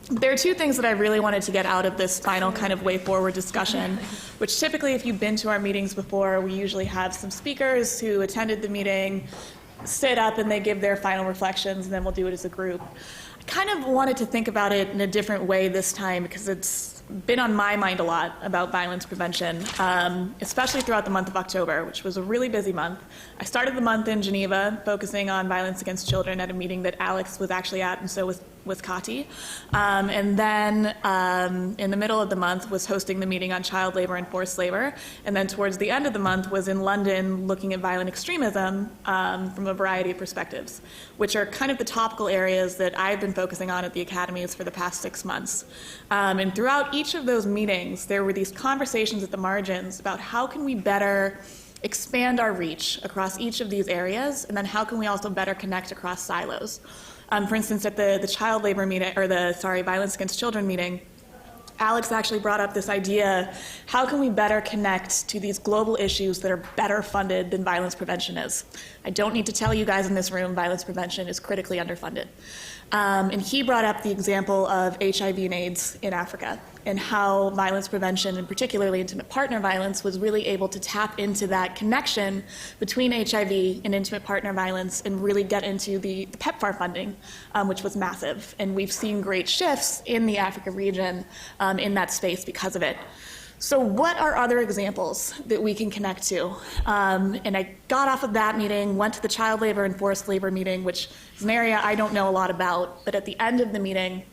There are two things that I really wanted to get out of this final kind of way forward discussion, which typically, if you've been to our meetings before, we usually have some speakers who attended the meeting, sit up and they give their final reflections, and then we'll do it as a group. I kind of wanted to think about it in a different way this time because it's been on my mind a lot about violence prevention, especially throughout the month of October, which was a really busy month. I started the month in Geneva, focusing on violence against children at a meeting that Alex was actually at, and so was Kati. And then in the middle of the month was hosting the meeting on child labor and forced labor. And then towards the end of the month was in London looking at violent extremism from a variety of perspectives, which are kind of the topical areas that I've been focusing on at the academies for the past 6 months. And throughout each of those meetings, there were these conversations at the margins about how can we better expand our reach across each of these areas, and then how can we also better connect across silos. For instance, at the child labor meeting, or violence against children meeting, Alex actually brought up this idea, how can we better connect to these global issues that are better funded than violence prevention is? I don't need to tell you guys in this room, violence prevention is critically underfunded. And he brought up the example of HIV and AIDS in Africa and how violence prevention, and particularly intimate partner violence, was really able to tap into that connection between HIV and intimate partner violence and really get into the PEPFAR funding, which was massive. And we've seen great shifts in the Africa region in that space because of it. So what are other examples that we can connect to? And I got off of that meeting, went to the child labor and forced labor meeting, which is an area I don't know a lot about, but at the end of the meeting,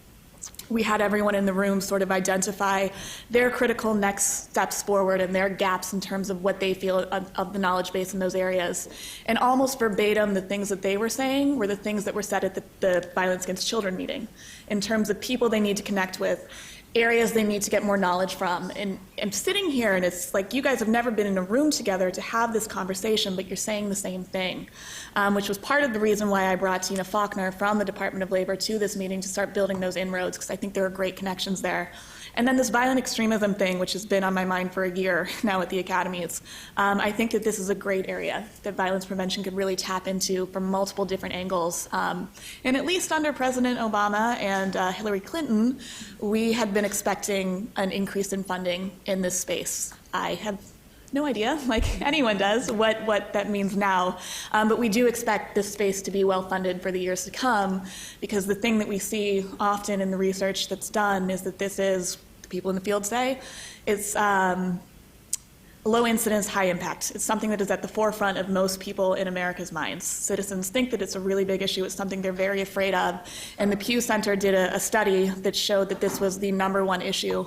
we had everyone in the room sort of identify their critical next steps forward and their gaps in terms of what they feel of the knowledge base in those areas. And almost verbatim, the things that they were saying were the things that were said at the Violence Against Children meeting, in terms of people they need to connect with, areas they need to get more knowledge from. And I'm sitting here and it's like you guys have never been in a room together to have this conversation, but you're saying the same thing, which was part of the reason why I brought Tina Faulkner from the Department of Labor to this meeting to start building those inroads, because I think there are great connections there. And then this violent extremism thing, which has been on my mind for a year now at the academies, I think that this is a great area that violence prevention could really tap into from multiple different angles. And at least under President Obama and Hillary Clinton, we had been expecting an increase in funding in this space. I have no idea, like anyone does, what that means now. But we do expect this space to be well funded for the years to come, because the thing that we see often in the research that's done is that this is, the people in the field say, it's low incidence, high impact. It's something that is at the forefront of most people in America's minds. Citizens think that it's a really big issue. It's something they're very afraid of. And the Pew Center did a study that showed that this was the #1 issue,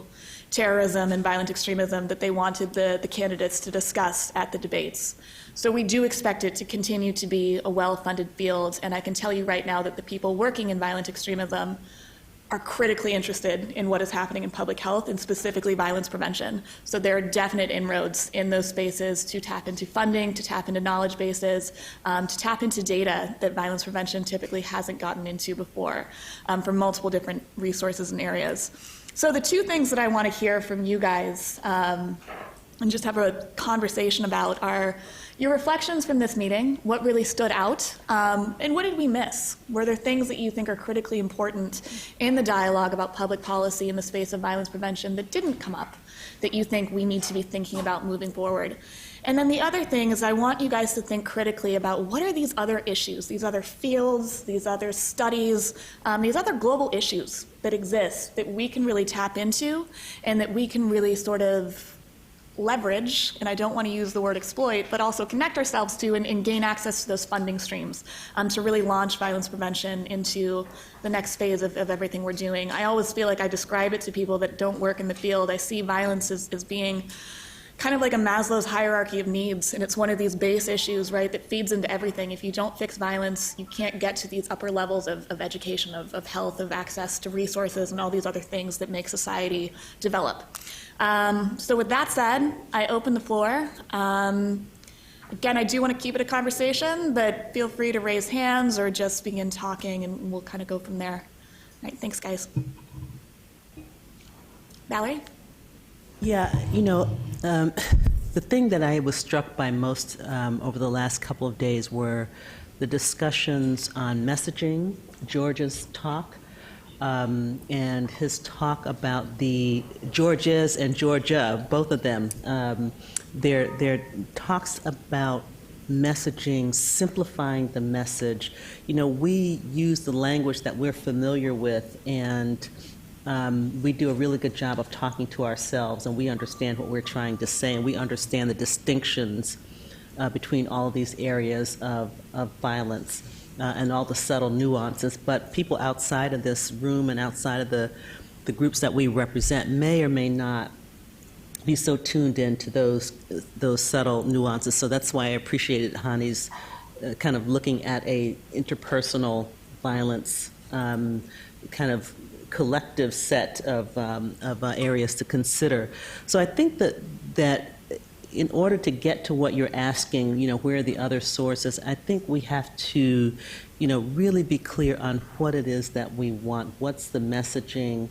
terrorism and violent extremism, that they wanted the candidates to discuss at the debates. So we do expect it to continue to be a well-funded field, and I can tell you right now that the people working in violent extremism are critically interested in what is happening in public health and specifically violence prevention. So there are definite inroads in those spaces to tap into funding, to tap into knowledge bases, to tap into data that violence prevention typically hasn't gotten into before from multiple different resources and areas. So the two things that I want to hear from you guys and just have a conversation about are your reflections from this meeting, what really stood out, and what did we miss? Were there things that you think are critically important in the dialogue about public policy in the space of violence prevention that didn't come up, that you think we need to be thinking about moving forward? And then the other thing is I want you guys to think critically about what are these other issues, these other fields, these other studies, these other global issues that exist that we can really tap into and that we can really sort of leverage, and I don't want to use the word exploit, but also connect ourselves to and gain access to those funding streams to really launch violence prevention into the next phase of everything we're doing. I always feel like I describe it to people that don't work in the field. I see violence as being kind of like a Maslow's hierarchy of needs, and it's one of these base issues, right, that feeds into everything. If you don't fix violence, you can't get to these upper levels of education, of health, of access to resources, and all these other things that make society develop. So with that said, I open the floor. Again, I do want to keep it a conversation, but feel free to raise hands or just begin talking, and we'll kind of go from there. All right, thanks, guys. Valerie? Yeah, you know, the thing that I was struck by most over the last couple of days were the discussions on messaging, George's talk, and his talk about the Georges and Georgia, both of them, their talks about messaging, simplifying the message. You know, we use the language that we're familiar with, and we do a really good job of talking to ourselves, and we understand what we're trying to say, and we understand the distinctions between all of these areas of violence and all the subtle nuances. But people outside of this room and outside of the groups that we represent may or may not be so tuned into those subtle nuances. So that's why I appreciated Hani's kind of looking at a interpersonal violence kind of collective set of areas to consider. So I think that in order to get to what you're asking, you know, where are the other sources, I think we have to, you know, really be clear on what it is that we want. What's the messaging?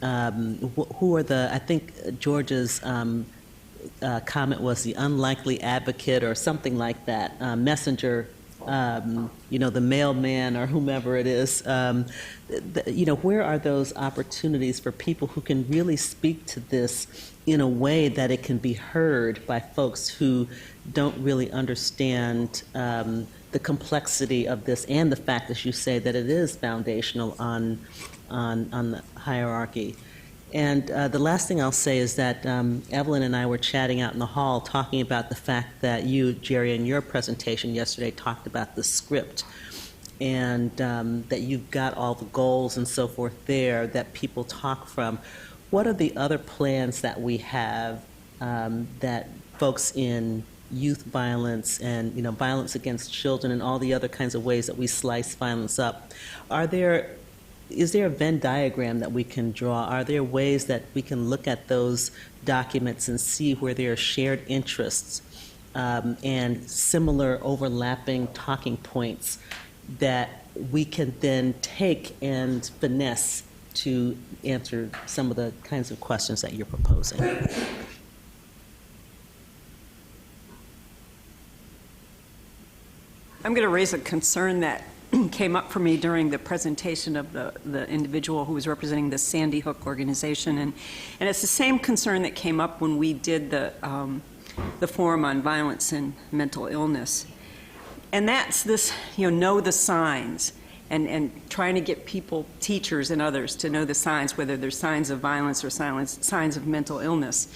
Who are the, I think George's comment was the unlikely advocate or something like that, messenger, you know, the mailman or whomever it is. You know, where are those opportunities for people who can really speak to this in a way that it can be heard by folks who don't really understand the complexity of this and the fact, as you say, that it is foundational on the hierarchy. And the last thing I'll say is that Evelyn and I were chatting out in the hall talking about the fact that you, Jerry, in your presentation yesterday talked about the script, and that you've got all the goals and so forth there that people talk from. What are the other plans that we have that folks in youth violence and, you know, violence against children and all the other kinds of ways that we slice violence up, is there a Venn diagram that we can draw? Are there ways that we can look at those documents and see where there are shared interests and similar overlapping talking points that we can then take and finesse to answer some of the kinds of questions that you're proposing? I'm going to raise a concern that came up for me during the presentation of the individual who was representing the Sandy Hook organization, and it's the same concern that came up when we did the forum on violence and mental illness, and that's this, you know the signs, and trying to get people, teachers and others, to know the signs, whether they're signs of violence or signs of mental illness.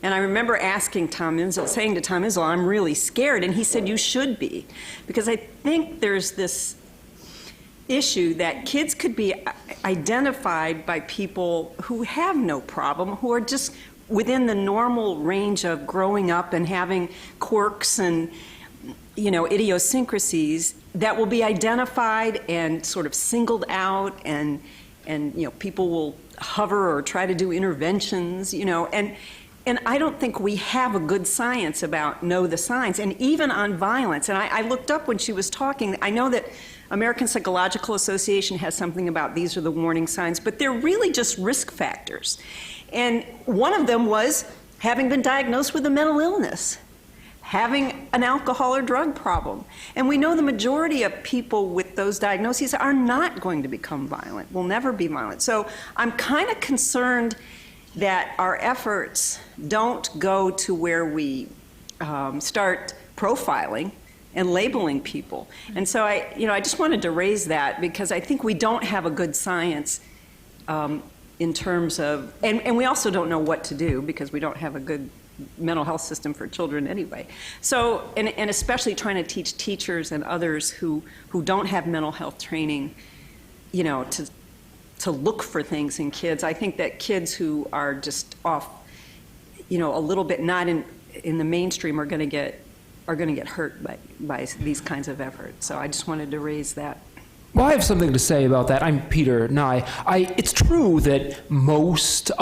And I remember asking Tom Insel, saying to Tom Insel, I'm really scared. And he said, you should be. Because I think there's this issue that kids could be identified by people who have no problem, who are just within the normal range of growing up and having quirks and, you know, idiosyncrasies that will be identified and sort of singled out, and you know, people will hover or try to do interventions, you know, and I don't think we have a good science about know the signs. And even on violence, and I looked up when she was talking, I know that American Psychological Association has something about these are the warning signs, but they're really just risk factors. And one of them was having been diagnosed with a mental illness, having an alcohol or drug problem. And we know the majority of people with those diagnoses are not going to become violent, will never be violent. So I'm kind of concerned that our efforts don't go to where we start profiling and labeling people. And so I just wanted to raise that because I think we don't have a good science in terms of, and we also don't know what to do because we don't have a good mental health system for children anyway. So, and especially trying to teach teachers and others who don't have mental health training, you know, to look for things in kids. I think that kids who are just off, you know, a little bit not in the mainstream are going to get hurt by these kinds of efforts. So I just wanted to raise that. Well, I have something to say about that. I'm Peter Nye. It's true that most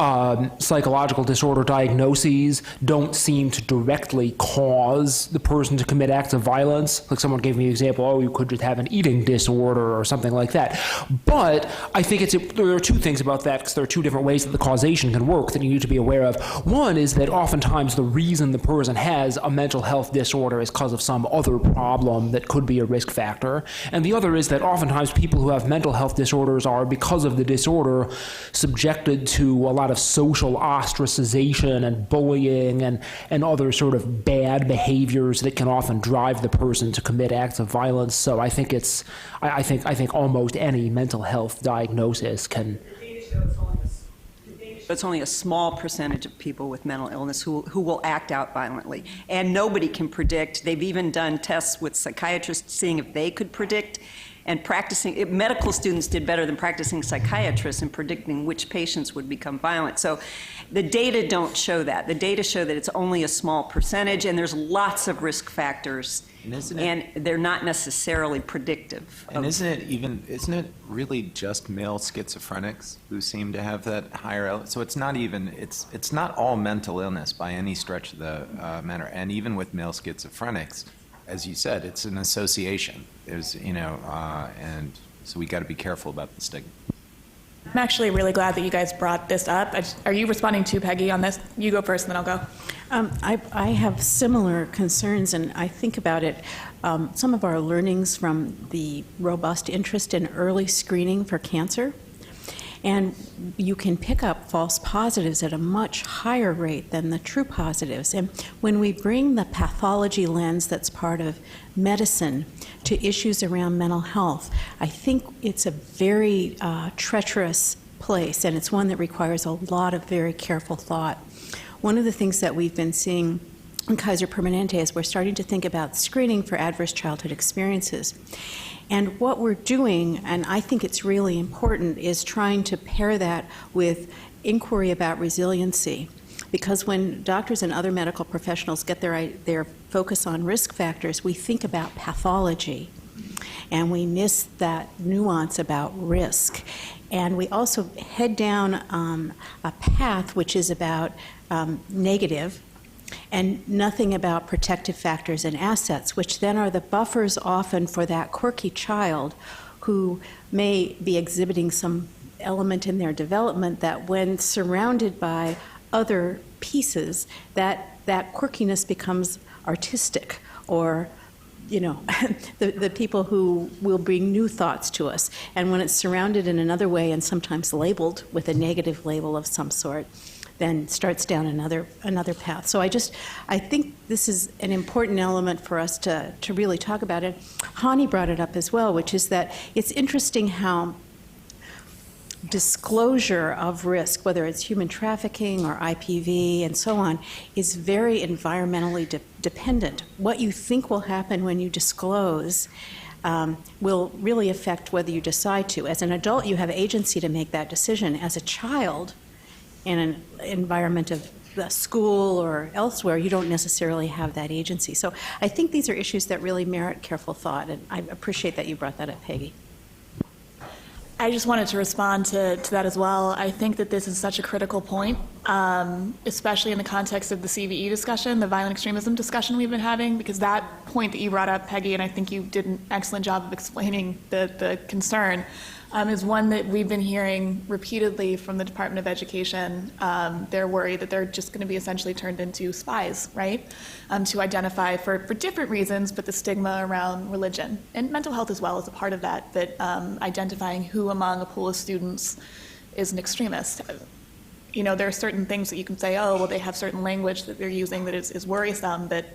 psychological disorder diagnoses don't seem to directly cause the person to commit acts of violence. Like someone gave me an example, oh, you could just have an eating disorder or something like that. But I think there are two things about that, because there are two different ways that the causation can work that you need to be aware of. One is that oftentimes the reason the person has a mental health disorder is because of some other problem that could be a risk factor. And the other is that oftentimes sometimes people who have mental health disorders are, because of the disorder, subjected to a lot of social ostracization and bullying and other sort of bad behaviors that can often drive the person to commit acts of violence. So I think I think almost any mental health diagnosis can. It's only a small percentage of people with mental illness who will act out violently. And nobody can predict. They've even done tests with psychiatrists seeing if they could predict. And practicing, medical students did better than practicing psychiatrists in predicting which patients would become violent. So the data don't show that. The data show that it's only a small percentage, and there's lots of risk factors. And they're not necessarily predictive. And isn't it really just male schizophrenics who seem to have that higher? So it's not even, it's not all mental illness by any stretch of the matter. And even with male schizophrenics, as you said, it's an association. There's, and so we got to be careful about the stigma. I'm actually really glad that you guys brought this up. Are you responding to Peggy on this? You go first, and then I'll go. I have similar concerns, and I think about it. Some of our learnings from the robust interest in early screening for cancer, and you can pick up false positives at a much higher rate than the true positives. And when we bring the pathology lens that's part of medicine to issues around mental health, I think it's a very treacherous place, and it's one that requires a lot of very careful thought. One of the things that we've been seeing in Kaiser Permanente is we're starting to think about screening for adverse childhood experiences. And what we're doing, and I think it's really important, is trying to pair that with inquiry about resiliency. Because when doctors and other medical professionals get their focus on risk factors, we think about pathology, and we miss that nuance about risk. And we also head down a path which is about negative, and nothing about protective factors and assets, which then are the buffers often for that quirky child who may be exhibiting some element in their development that when surrounded by other pieces, that quirkiness becomes artistic, or the people who will bring new thoughts to us. And when it's surrounded in another way and sometimes labeled with a negative label of some sort, then starts down another path. So I think this is an important element for us to really talk about it. Hani brought it up as well, which is that it's interesting how disclosure of risk, whether it's human trafficking or IPV and so on, is very environmentally dependent. What you think will happen when you disclose will really affect whether you decide to. As an adult, you have agency to make that decision. As a child, in an environment of the school or elsewhere, you don't necessarily have that agency. So I think these are issues that really merit careful thought, and I appreciate that you brought that up, Peggy. I just wanted to respond to that as well. I think that this is such a critical point, especially in the context of the CVE discussion, the violent extremism discussion we've been having, because that point that you brought up, Peggy, and I think you did an excellent job of explaining the concern, is one that we've been hearing repeatedly from the Department of Education. They're worried that they're just going to be essentially turned into spies, right? To identify for different reasons, but the stigma around religion and mental health as well is a part of that, identifying who among a pool of students is an extremist. There are certain things that you can say, oh, well, they have certain language that they're using that is worrisome, but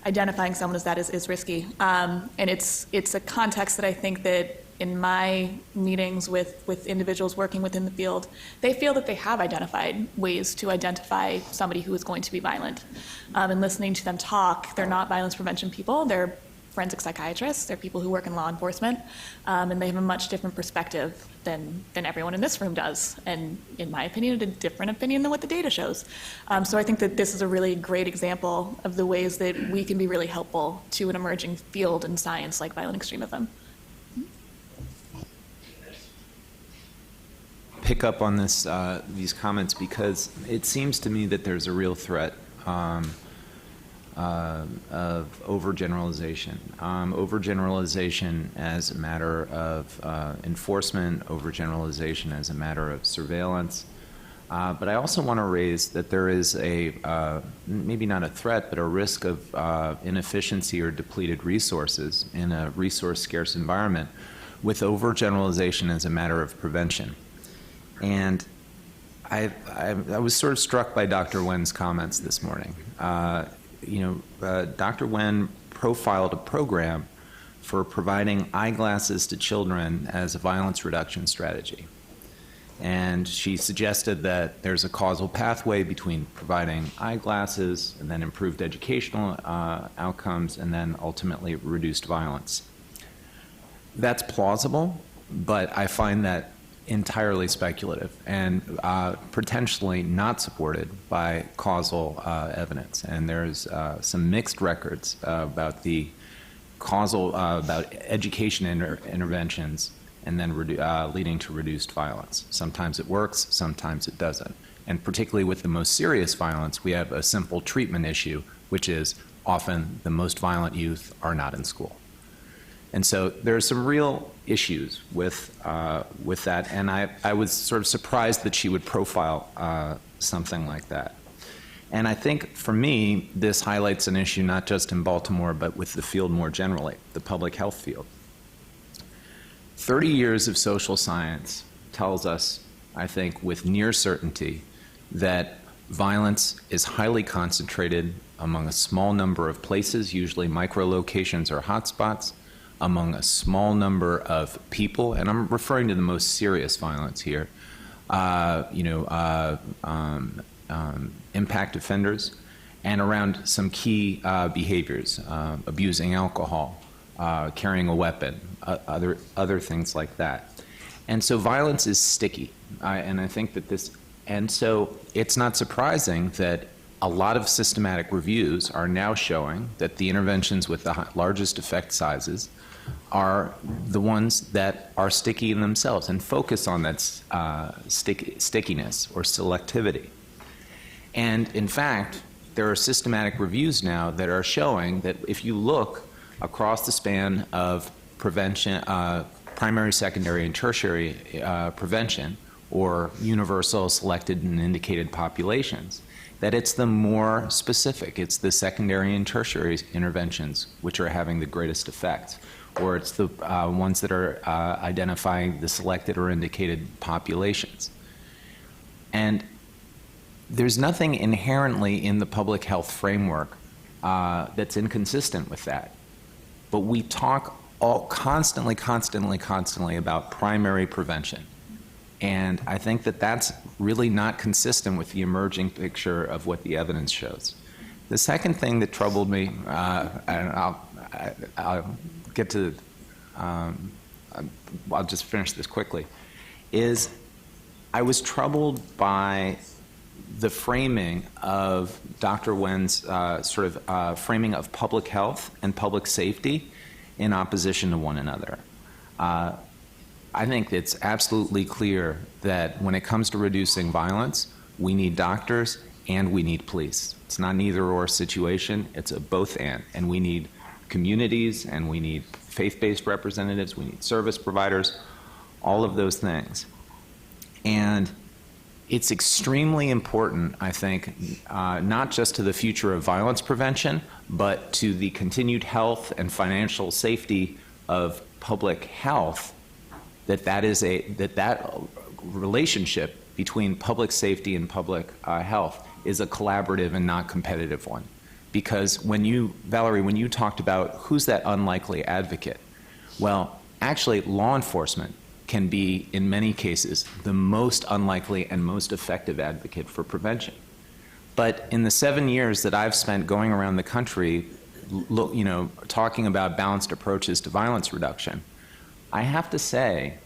identifying someone as that is risky. And it's a context that I think that in my meetings with individuals working within the field, they feel that they have identified ways to identify somebody who is going to be violent. And listening to them talk, they're not violence prevention people, they're forensic psychiatrists, they're people who work in law enforcement, and they have a much different perspective than everyone in this room does, and in my opinion, a different opinion than what the data shows. So I think that this is a really great example of the ways that we can be really helpful to an emerging field in science like violent extremism. Pick up on these comments because it seems to me that there's a real threat of overgeneralization. Overgeneralization as a matter of enforcement, overgeneralization as a matter of surveillance. But I also want to raise that there is maybe not a threat, but a risk of inefficiency or depleted resources in a resource-scarce environment, with overgeneralization as a matter of prevention. And I was sort of struck by Dr. Wen's comments this morning. Dr. Wen profiled a program for providing eyeglasses to children as a violence reduction strategy. And she suggested that there's a causal pathway between providing eyeglasses and then improved educational outcomes and then ultimately reduced violence. That's plausible, but I find that entirely speculative and potentially not supported by causal evidence. And there's some mixed records about the causal, about education interventions and then leading to reduced violence. Sometimes it works, sometimes it doesn't. And particularly with the most serious violence, we have a simple treatment issue, which is often the most violent youth are not in school. And so there are some real issues with that, and I was sort of surprised that she would profile something like that. And I think, for me, this highlights an issue not just in Baltimore, but with the field more generally, the public health field. 30 years of social science tells us, I think, with near certainty, that violence is highly concentrated among a small number of places, usually micro-locations or hotspots, among a small number of people, and I'm referring to the most serious violence here, impact offenders, and around some key behaviors, abusing alcohol, carrying a weapon, other things like that. And so violence is sticky, and I think that and so it's not surprising that a lot of systematic reviews are now showing that the interventions with the largest effect sizes are the ones that are sticky in themselves and focus on that stickiness or selectivity. And in fact, there are systematic reviews now that are showing that if you look across the span of prevention, primary, secondary, and tertiary prevention, or universal selected and indicated populations, that it's the more specific, it's the secondary and tertiary interventions which are having the greatest effect, or it's the ones that are identifying the selected or indicated populations. And there's nothing inherently in the public health framework that's inconsistent with that. But we talk constantly about primary prevention. And I think that that's really not consistent with the emerging picture of what the evidence shows. The second thing that troubled me, and I'll get to, I'll just finish this quickly, is I was troubled by the framing of Dr. Wen's framing of public health and public safety in opposition to one another. I think it's absolutely clear that when it comes to reducing violence, we need doctors and we need police. It's not an either-or situation, it's a both and we need communities and we need faith-based representatives, we need service providers, all of those things. And it's extremely important, I think, not just to the future of violence prevention, but to the continued health and financial safety of public health, that relationship between public safety and public health is a collaborative and not competitive one. Because Valerie, when you talked about who's that unlikely advocate, well, actually law enforcement can be, in many cases, the most unlikely and most effective advocate for prevention. But in the 7 years that I've spent going around the country, talking about balanced approaches to violence reduction, I have to say,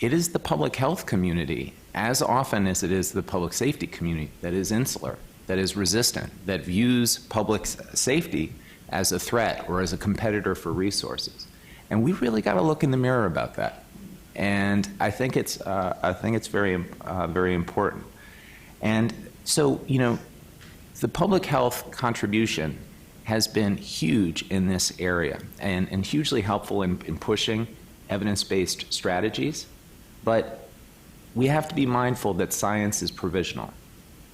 it is the public health community, as often as it is the public safety community, that is insular, that is resistant, that views public safety as a threat or as a competitor for resources. And we really got to look in the mirror about that. And I think it's very important. And so, the public health contribution has been huge in this area and hugely helpful in pushing evidence-based strategies. But we have to be mindful that science is provisional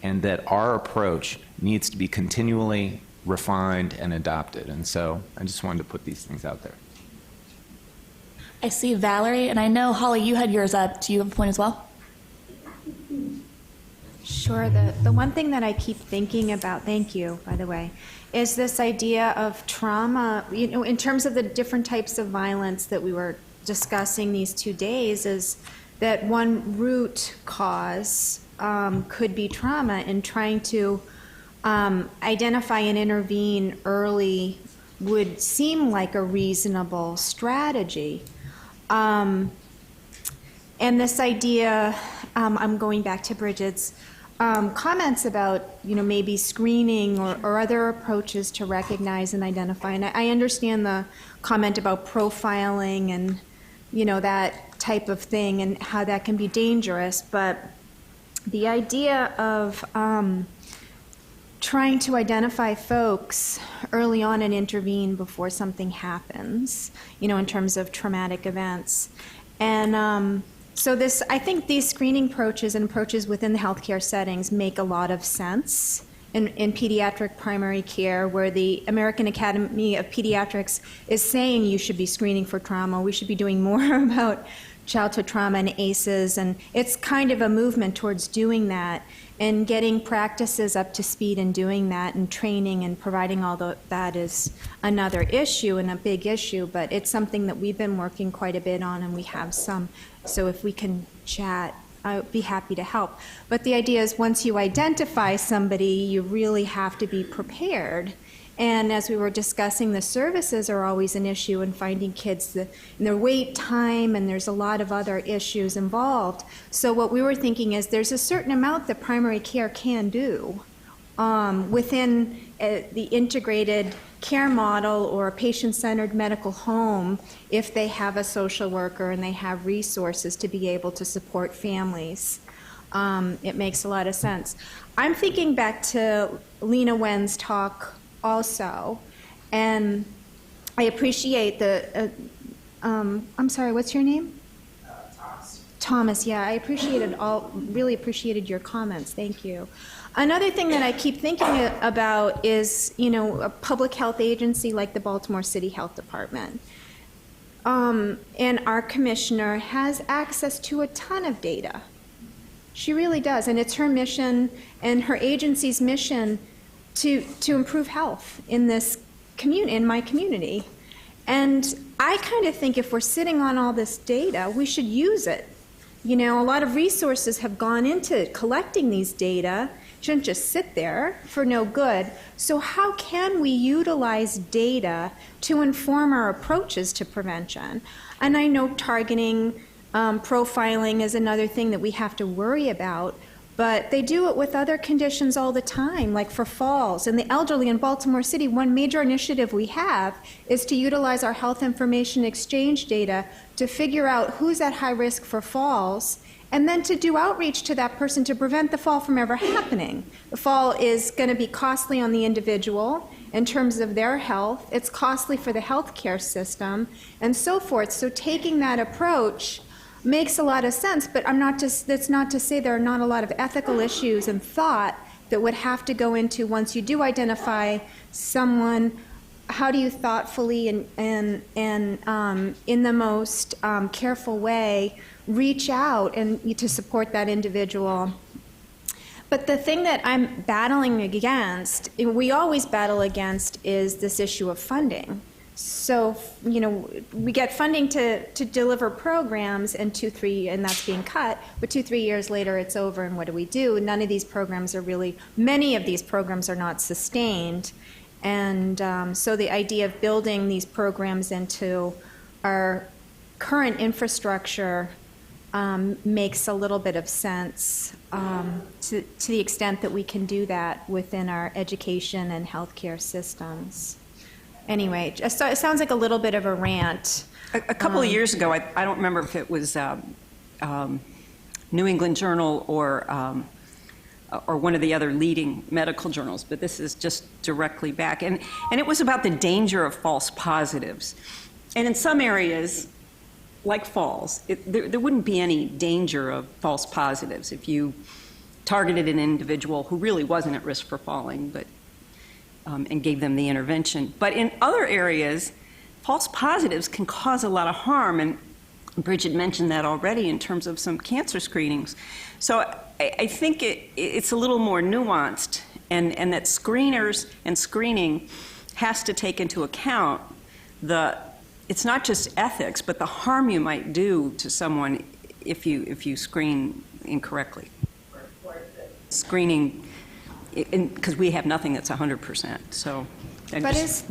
and that our approach needs to be continually refined and adopted. And so I just wanted to put these things out there. I see Valerie, and I know, Holly, you had yours up. Do you have a point as well? Sure. The one thing that I keep thinking about, thank you, by the way, is this idea of trauma, in terms of the different types of violence that we were discussing these 2 days, is that one root cause could be trauma, and trying to identify and intervene early would seem like a reasonable strategy. And this idea, I'm going back to Bridget's comments about, maybe screening or other approaches to recognize and identify. And I understand the comment about profiling and, that type of thing and how that can be dangerous. But the idea of trying to identify folks early on and intervene before something happens, in terms of traumatic events. And so I think these screening approaches and approaches within the healthcare settings make a lot of sense in pediatric primary care, where the American Academy of Pediatrics is saying you should be screening for trauma. We should be doing more about childhood trauma and ACEs, and it's kind of a movement towards doing that and getting practices up to speed in doing that, and training and providing all that is another issue and a big issue, but it's something that we've been working quite a bit on, and we have some. So if we can chat, I would be happy to help. But the idea is, once you identify somebody, you really have to be prepared. And as we were discussing, the services are always an issue in finding kids, and their wait time, and there's a lot of other issues involved. So what we were thinking is there's a certain amount that primary care can do within the integrated care model or a patient-centered medical home, if they have a social worker and they have resources to be able to support families. It makes a lot of sense. I'm thinking back to Lena Wen's talk also, and I appreciate I'm sorry, what's your name? Thomas, yeah, really appreciated your comments, thank you. Another thing that I keep thinking about is, a public health agency like the Baltimore City Health Department. And our commissioner has access to a ton of data. She really does, and it's her mission and her agency's mission to improve health in my community. And I kind of think if we're sitting on all this data, we should use it. A lot of resources have gone into collecting these data. It shouldn't just sit there for no good. So how can we utilize data to inform our approaches to prevention? And I know targeting, profiling is another thing that we have to worry about. But they do it with other conditions all the time, like for falls. And the elderly in Baltimore City, one major initiative we have is to utilize our health information exchange data to figure out who's at high risk for falls, and then to do outreach to that person to prevent the fall from ever happening. The fall is going to be costly on the individual in terms of their health. It's costly for the healthcare system, and so forth. So taking that approach makes a lot of sense, but that's not to say there are not a lot of ethical issues and thought that would have to go into, once you do identify someone, how do you thoughtfully and in the most careful way reach out and to support that individual. But the thing that I'm battling against, we always battle against, is this issue of funding. So, we get funding to deliver programs, and that's being cut, but 2-3 years later it's over, and what do? None of these programs many of these programs are not sustained. And so the idea of building these programs into our current infrastructure makes a little bit of sense to the extent that we can do that within our education and healthcare systems. Anyway, it sounds like a little bit of a rant. A couple of years ago, I don't remember if it was New England Journal or one of the other leading medical journals, but this is just directly back. And it was about the danger of false positives. And in some areas, like falls, there wouldn't be any danger of false positives if you targeted an individual who really wasn't at risk for falling, but and gave them the intervention. But in other areas, false positives can cause a lot of harm. And Bridget mentioned that already in terms of some cancer screenings. So I think it's a little more nuanced, and that screeners and screening has to take into account it's not just ethics, but the harm you might do to someone if you screen incorrectly. Screening, because we have nothing that's 100%. So, But does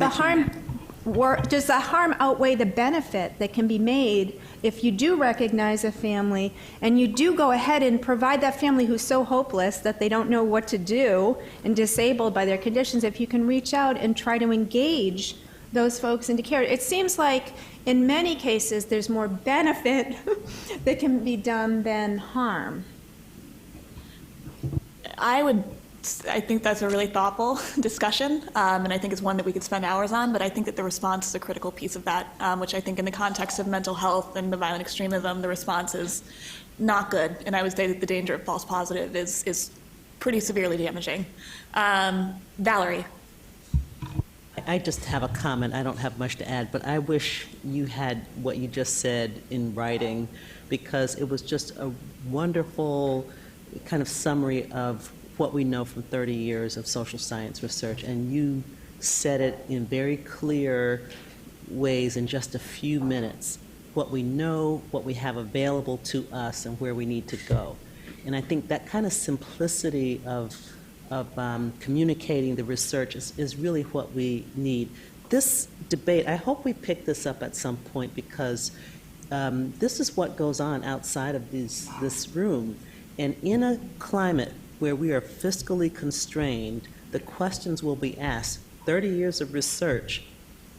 the harm outweigh the benefit that can be made if you do recognize a family and you do go ahead and provide that family who's so hopeless that they don't know what to do and disabled by their conditions, if you can reach out and try to engage those folks into care? It seems like in many cases there's more benefit that can be done than harm. I think that's a really thoughtful discussion, and I think it's one that we could spend hours on, but I think that the response is a critical piece of that, which I think in the context of mental health and the violent extremism, the response is not good, and I would say that the danger of false positive is pretty severely damaging. Valerie. I just have a comment. I don't have much to add, but I wish you had what you just said in writing, because it was just a wonderful kind of summary of what we know from 30 years of social science research, and you said it in very clear ways in just a few minutes, what we know, what we have available to us, and where we need to go. And I think that kind of simplicity of communicating the research is really what we need. This debate, I hope we pick this up at some point, because this is what goes on outside of this room. And in a climate where we are fiscally constrained, the questions will be asked. 30 years of research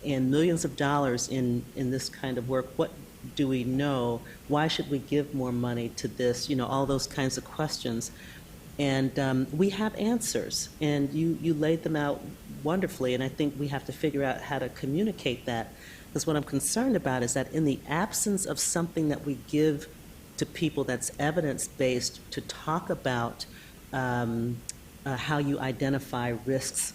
and millions of dollars in this kind of work. What do we know? Why should we give more money to this? All those kinds of questions. And we have answers, and you laid them out wonderfully, and I think we have to figure out how to communicate that. Because what I'm concerned about is that in the absence of something that we give to people that's evidence-based to talk about how you identify risks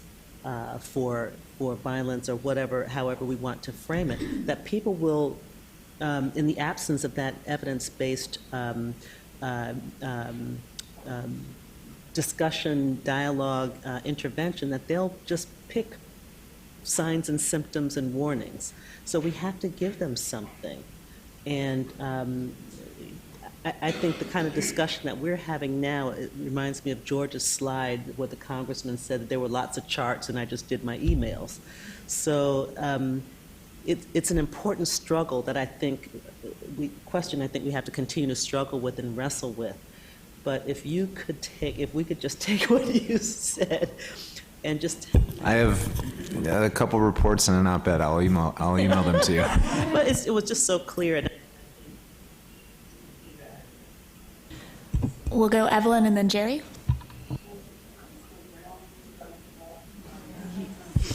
for violence or whatever, however we want to frame it, that people will, in the absence of that evidence-based discussion, dialogue, intervention, that they'll just pick signs and symptoms and warnings. So we have to give them something. And I think the kind of discussion that we're having now, it reminds me of George's slide where the congressman said that there were lots of charts and I just did my emails. So it's an important struggle that I think we have to continue to struggle with and wrestle with. But if we could just take what you said and just... I have a couple reports and an op-ed. I'll email them to you. But it was just so clear. And We'll go Evelyn and then Jerry.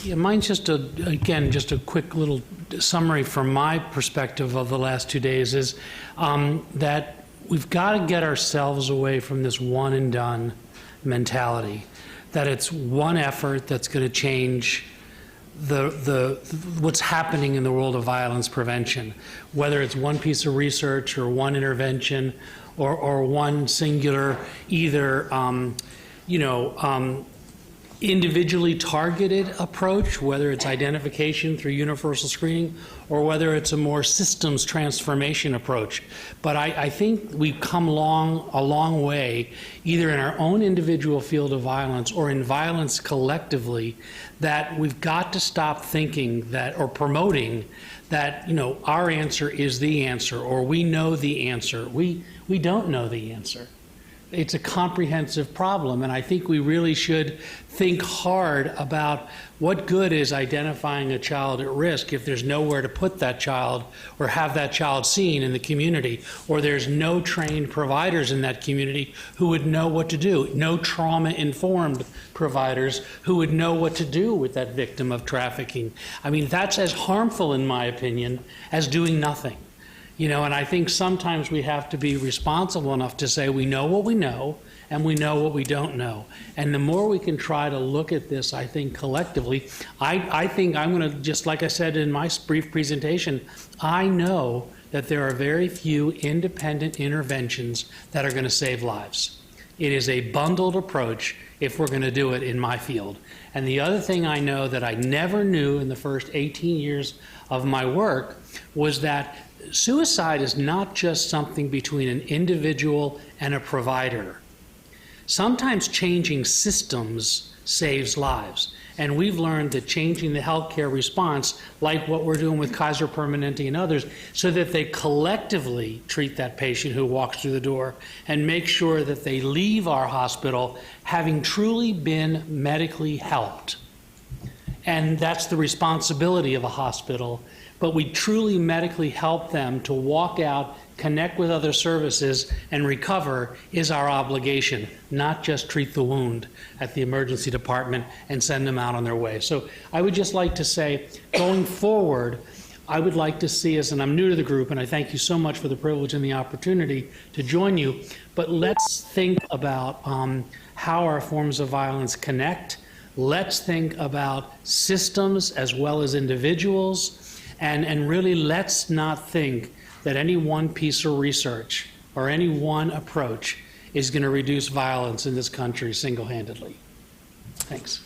Yeah, mine's just a quick little summary from my perspective of the last 2 days is that we've got to get ourselves away from this one and done mentality, that it's one effort that's going to change what's happening in the world of violence prevention, whether it's one piece of research or one intervention or one singular, either individually targeted approach, whether it's identification through universal screening, or whether it's a more systems transformation approach. But I think we've come a long way, either in our own individual field of violence or in violence collectively, that we've got to stop thinking that, or promoting that, our answer is the answer, or we know the answer. We don't know the answer. It's a comprehensive problem, and I think we really should think hard about what good is identifying a child at risk if there's nowhere to put that child or have that child seen in the community, or there's no trained providers in that community who would know what to do, no trauma-informed providers who would know what to do with that victim of trafficking. I mean, that's as harmful, in my opinion, as doing nothing. And I think sometimes we have to be responsible enough to say we know what we know and we know what we don't know. And the more we can try to look at this, I think, collectively, I think I'm going to, just like I said in my brief presentation, I know that there are very few independent interventions that are going to save lives. It is a bundled approach if we're going to do it in my field. And the other thing I know that I never knew in the first 18 years of my work was that suicide is not just something between an individual and a provider. Sometimes changing systems saves lives. And we've learned that changing the healthcare response, like what we're doing with Kaiser Permanente and others, so that they collectively treat that patient who walks through the door and make sure that they leave our hospital having truly been medically helped. And that's the responsibility of a hospital. But we truly medically help them to walk out, connect with other services, and recover is our obligation, not just treat the wound at the emergency department and send them out on their way. So I would just like to say, going forward, I would like to see us, and I'm new to the group, and I thank you so much for the privilege and the opportunity to join you, but let's think about how our forms of violence connect. Let's think about systems as well as individuals. And really, let's not think that any one piece of research or any one approach is going to reduce violence in this country single-handedly. Thanks.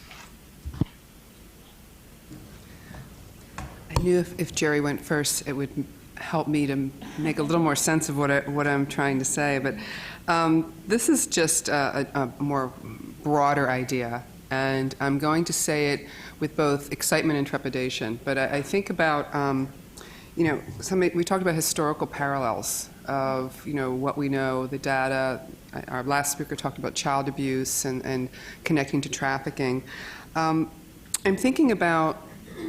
I knew if Jerry went first, it would help me to make a little more sense of what I'm trying to say. But this is just a more broader idea, and I'm going to say it with both excitement and trepidation. But I think about, we talked about historical parallels of, what we know, the data. Our last speaker talked about child abuse and connecting to trafficking. I'm thinking about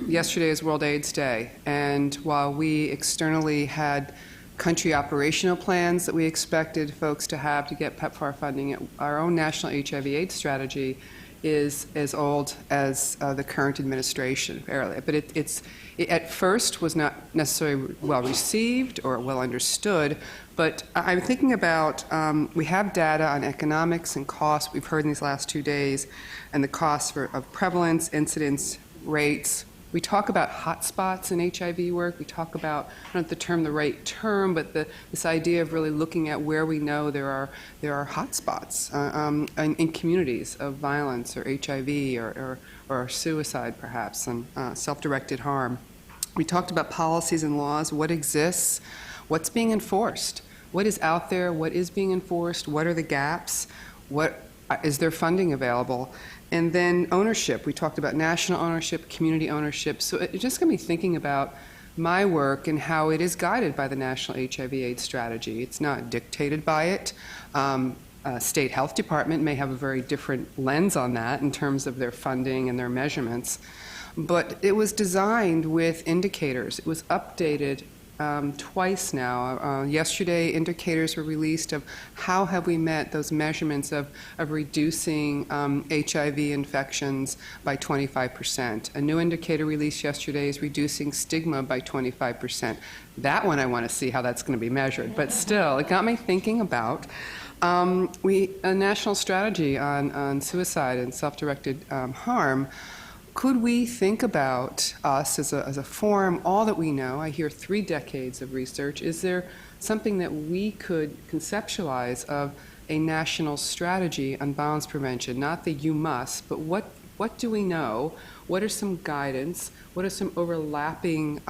yesterday is World AIDS Day, and while we externally had country operational plans that we expected folks to have to get PEPFAR funding, our own national HIV/AIDS strategy is as old as the current administration, fairly. But it at first was not necessarily well received or well understood. But I'm thinking about, we have data on economics and costs we've heard in these last 2 days, and the costs of prevalence, incidence, rates. We talk about hotspots in HIV work. We talk about, I don't know if the right term, but this idea of really looking at where we know there are hotspots in communities of violence or HIV or suicide, perhaps, and self-directed harm. We talked about policies and laws, what exists, what's being enforced, what is out there, what is being enforced, what are the gaps, what is there funding available. And then ownership. We talked about national ownership, community ownership. So it just got me thinking about my work and how it is guided by the National HIV/AIDS Strategy. It's not dictated by it. State health department may have a very different lens on that in terms of their funding and their measurements. But it was designed with indicators. It was updated twice now. Yesterday, indicators were released of how have we met those measurements of reducing HIV infections by 25%. A new indicator released yesterday is reducing stigma by 25%. That one I want to see how that's going to be measured. But still, it got me thinking about a national strategy on suicide and self-directed harm. Could we think about us as a forum, all that we know? I hear 3 decades of research. Is there something that we could conceptualize of a national strategy on violence prevention? Not the you must, but what do we know? What are some guidance? What are some overlapping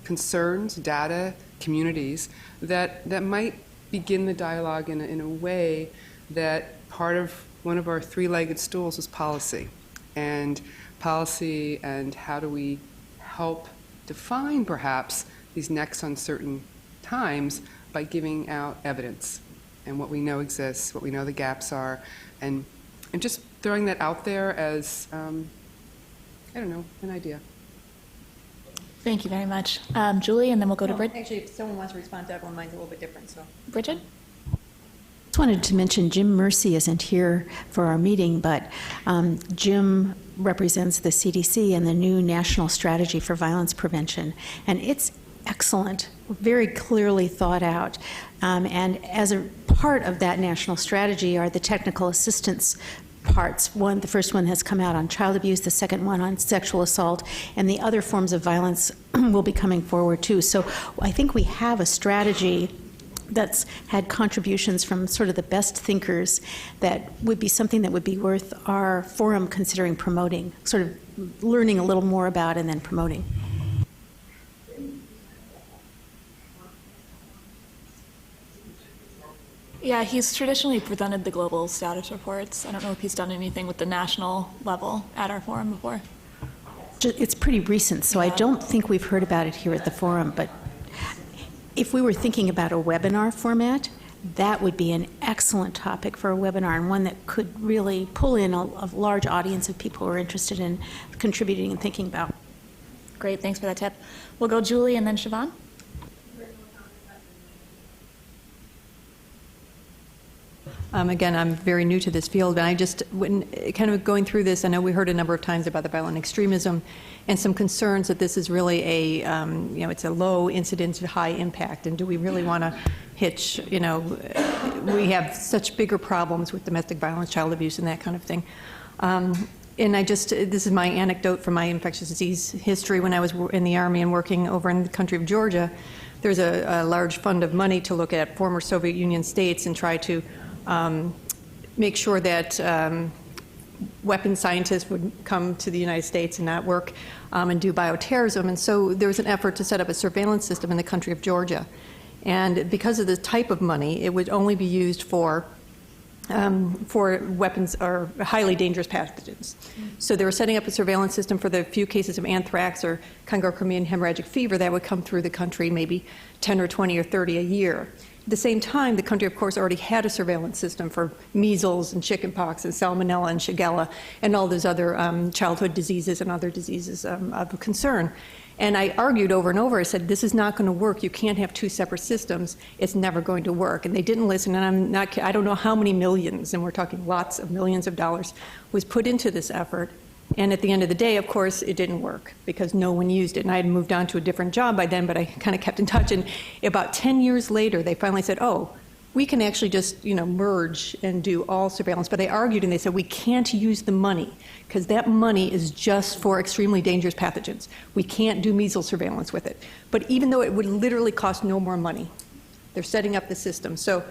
concerns, data, communities that might begin the dialogue in a way that part of one of our 3-legged stools is policy? And policy and how do we help define perhaps these next uncertain times by giving out evidence and what we know exists, what we know the gaps are, and just throwing that out there as, an idea. Thank you very much. Julie, and then we'll go to Bridget. Actually, if someone wants to respond to everyone, mine's a little bit different, so. Bridget? I wanted to mention Jim Mercy isn't here for our meeting, but Jim represents the CDC and the new National Strategy for Violence Prevention, and it's excellent, very clearly thought out. And as a part of that national strategy are the technical assistance parts. The first one has come out on child abuse, the second one on sexual assault, and the other forms of violence will be coming forward too. So I think we have a strategy that's had contributions from sort of the best thinkers that would be something that would be worth our forum considering promoting, sort of learning a little more about and then promoting. Yeah, he's traditionally presented the global status reports. I don't know if he's done anything with the national level at our forum before. It's pretty recent, so I don't think we've heard about it here at the forum, but if we were thinking about a webinar format, that would be an excellent topic for a webinar and one that could really pull in a large audience of people who are interested in contributing and thinking about. Great, thanks for that tip. We'll go Julie and then Siobhan. Again, I'm very new to this field, and I just, when kind of going through this, I know we heard a number of times about the violent extremism and some concerns that this is really a, it's a low incidence, high impact, and do we really want to hitch, we have such bigger problems with domestic violence, child abuse, and that kind of thing. And this is my anecdote from my infectious disease history. When I was in the Army and working over in the country of Georgia, there's a large fund of money to look at former Soviet Union states and try to make sure that weapons scientists would come to the United States and not work and do bioterrorism. And so there was an effort to set up a surveillance system in the country of Georgia. And because of the type of money, it would only be used for weapons or highly dangerous pathogens. So they were setting up a surveillance system for the few cases of anthrax or Congo Crimean hemorrhagic fever that would come through the country, maybe 10 or 20 or 30 a year. At the same time, the country, of course, already had a surveillance system for measles and chickenpox and salmonella and shigella and all those other childhood diseases and other diseases of concern. And I argued over and over, I said, this is not going to work. You can't have two separate systems. It's never going to work. And they didn't listen, and I don't know how many millions, and we're talking lots of millions of dollars, was put into this effort. And at the end of the day, of course, it didn't work because no one used it. And I had moved on to a different job by then, but I kind of kept in touch. And about 10 years later, they finally said, oh, we can actually just, merge and do all surveillance. But they argued and they said, we can't use the money because that money is just for extremely dangerous pathogens. We can't do measles surveillance with it. But even though it would literally cost no more money, they're setting up the system. So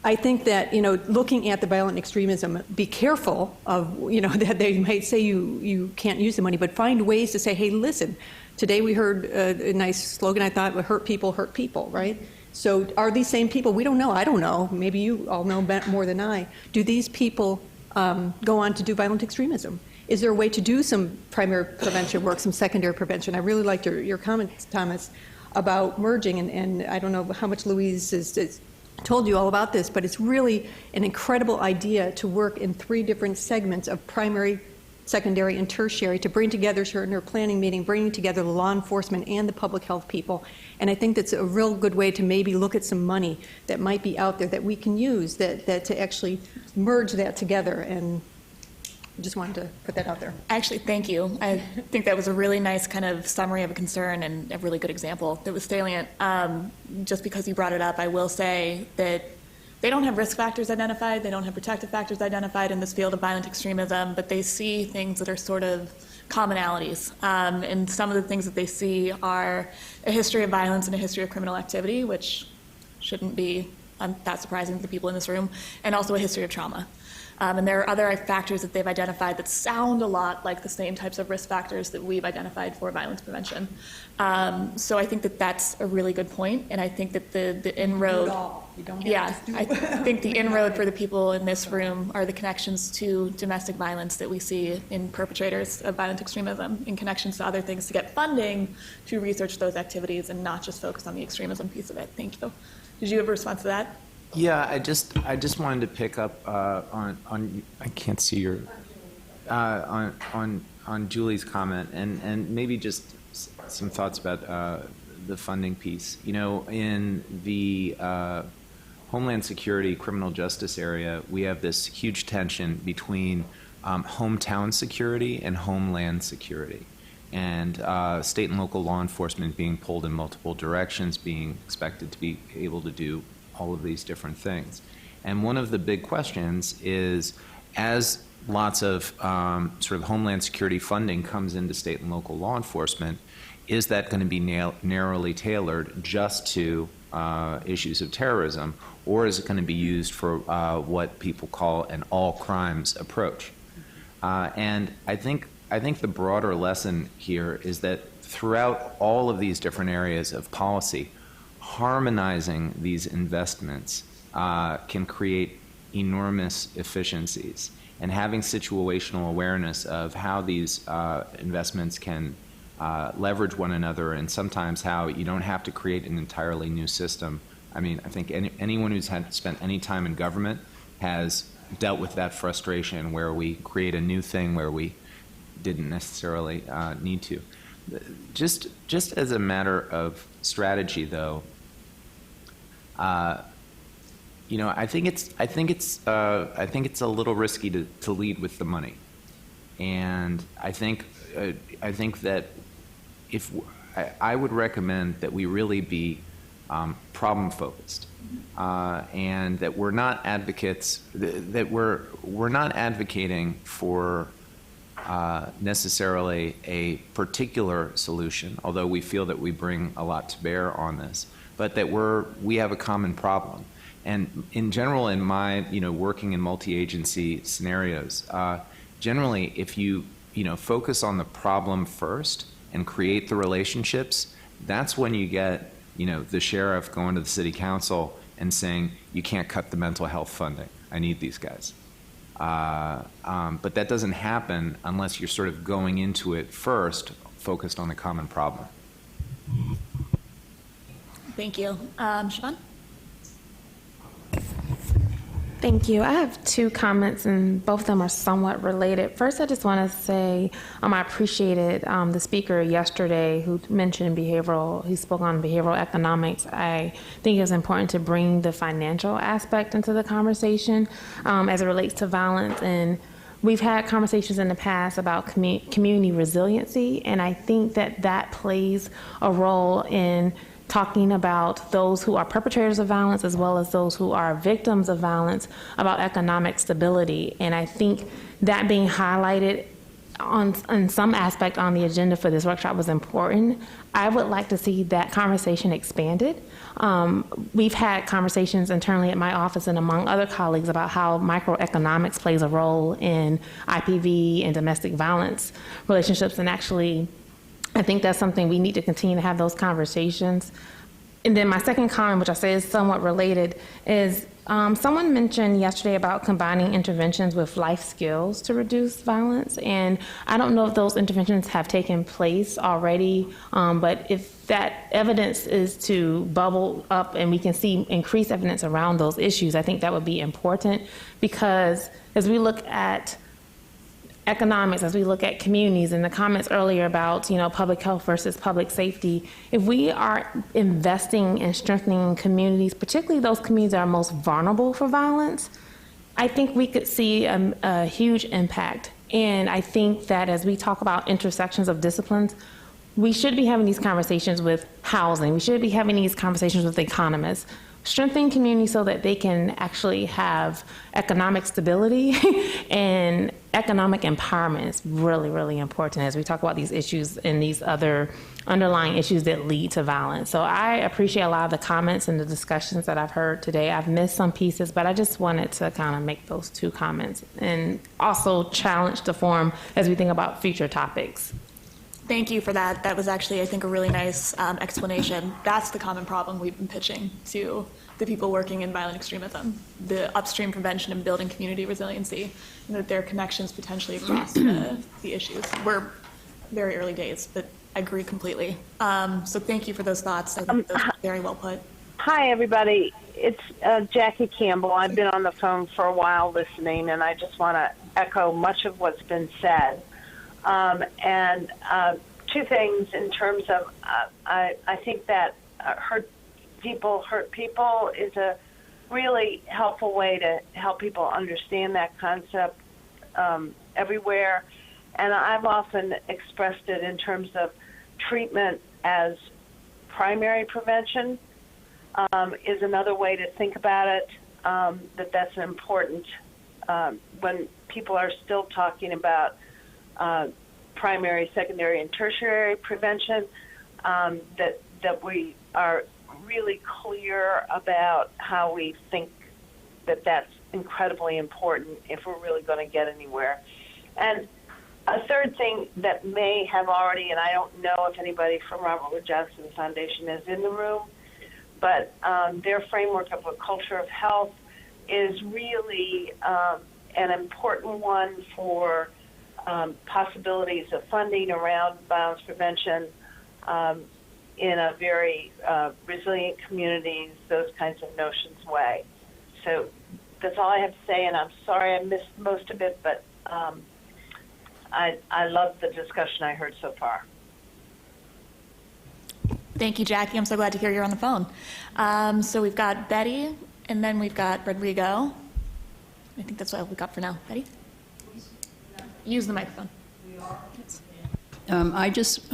I think that, looking at the violent extremism, be careful of, that they might say you can't use the money, but find ways to say, hey, listen, today we heard a nice slogan, I thought, hurt people, right? So are these same people? We don't know. I don't know. Maybe you all know more than I. Do these people go on to do violent extremism? Is there a way to do some primary prevention work, some secondary prevention? I really liked your comments, Thomas, about merging, and I don't know how much Louise has told you all about this, but it's really an incredible idea to work in 3 different segments of primary, secondary, and tertiary to bring together, in our planning meeting, bringing together the law enforcement and the public health people. And I think that's a real good way to maybe look at some money that might be out there that we can use that to actually merge that together. And I just wanted to put that out there. Actually, thank you. I think that was a really nice kind of summary of a concern and a really good example that was salient. Just because you brought it up, I will say that they don't have risk factors identified, they don't have protective factors identified in this field of violent extremism, but they see things that are sort of commonalities. And some of the things that they see are a history of violence and a history of criminal activity, which shouldn't be that surprising to the people in this room, and also a history of trauma. And there are other factors that they've identified that sound a lot like the same types of risk factors that we've identified for violence prevention. So I think that that's a really good point, and I think that the inroad, I think the inroad for the people in this room are the connections to domestic violence that we see in perpetrators of violent extremism, in connections to other things to get funding to research those activities and not just focus on the extremism piece of it. Thank you. Did you have a response to that? Yeah, I just wanted to pick up on I can't see your on Julie's comment and maybe just some thoughts about the funding piece. In the Homeland Security criminal justice area, we have this huge tension between hometown security and homeland security, and state and local law enforcement being pulled in multiple directions, being expected to be able to do all of these different things. And one of the big questions is, as lots of sort of Homeland Security funding comes into state and local law enforcement, is that going to be narrowly tailored just to issues of terrorism, or is it going to be used for what people call an all crimes approach? And I think the broader lesson here is that throughout all of these different areas of policy, harmonizing these investments can create enormous efficiencies. And having situational awareness of how these investments can leverage one another, and sometimes how you don't have to create an entirely new system. I mean, I think anyone who's spent any time in government has dealt with that frustration where we create a new thing where we didn't necessarily need to. Just as a matter of strategy, though, you know, I think it's a little risky to lead with the money, and I think that I would recommend that we really be problem focused, and that we're not advocates, that we're not advocating for necessarily a particular solution, although we feel that we bring a lot to bear on this, but that we have a common problem. And in general, in my working in multi-agency scenarios, generally if you focus on the problem first and create the relationships, that's when you get the sheriff going to the city council and saying, you can't cut the mental health funding, I need these guys. But that doesn't happen unless you're sort of going into it first focused on the common problem. Thank you. Siobhan? Thank you. I have two comments, and both of them are somewhat related. First, I just want to say I appreciated the speaker yesterday who mentioned he spoke on behavioral economics. I think it was important to bring the financial aspect into the conversation as it relates to violence. And we've had conversations in the past about community resiliency, and I think that plays a role in talking about those who are perpetrators of violence as well as those who are victims of violence, about economic stability. And I think that being highlighted on some aspect on the agenda for this workshop was important. I would like to see that conversation expanded. We've had conversations internally at my office and among other colleagues about how microeconomics plays a role in IPV and domestic violence relationships, and actually I think that's something we need to continue to have those conversations. And then my second comment, which I say is somewhat related, is someone mentioned yesterday about combining interventions with life skills to reduce violence. And I don't know if those interventions have taken place already, but if that evidence is to bubble up and we can see increased evidence around those issues, I think that would be important, because as we look at economics, as we look at communities, and the comments earlier about public health versus public safety, if we are investing and strengthening communities, particularly those communities that are most vulnerable for violence, I think we could see a huge impact. And I think that as we talk about intersections of disciplines, we should be having these conversations with housing. We should be having these conversations with economists. Strengthening communities so that they can actually have economic stability and economic empowerment is really, really important as we talk about these issues and these other underlying issues that lead to violence. So I appreciate a lot of the comments and the discussions that I've heard today. I've missed some pieces, but I just wanted to kind of make those two comments and also challenge the forum as we think about future topics. Thank you for that. That was actually, I think, a really nice explanation. That's the common problem we've been pitching to the people working in violent extremism, the upstream prevention and building community resiliency, and that there are connections potentially across the issues. We're very early days, but I agree completely. So thank you for those thoughts. I think those are very well put. Hi, everybody. It's Jackie Campbell. I've been on the phone for a while listening, and I just want to echo much of what's been said. And two things in terms of, I think that hurt people is a really helpful way to help people understand that concept everywhere. And I've often expressed it in terms of treatment as primary prevention is another way to think about it, that's an important when people are still talking about primary, secondary, and tertiary prevention, that we are really clear about how we think that that's incredibly important if we're really going to get anywhere. And a third thing that may have already, and I don't know if anybody from Robert Wood Johnson Foundation is in the room, but their framework of a culture of health is really an important one for possibilities of funding around violence prevention in a very resilient communities, those kinds of notions way. So that's all I have to say, and I'm sorry I missed most of it, but I love the discussion I heard so far. Thank you, Jackie. I'm so glad to hear you're on the phone. So we've got Betty, and then we've got Rodrigo. I think that's what we got for now. Betty? Use the microphone. I just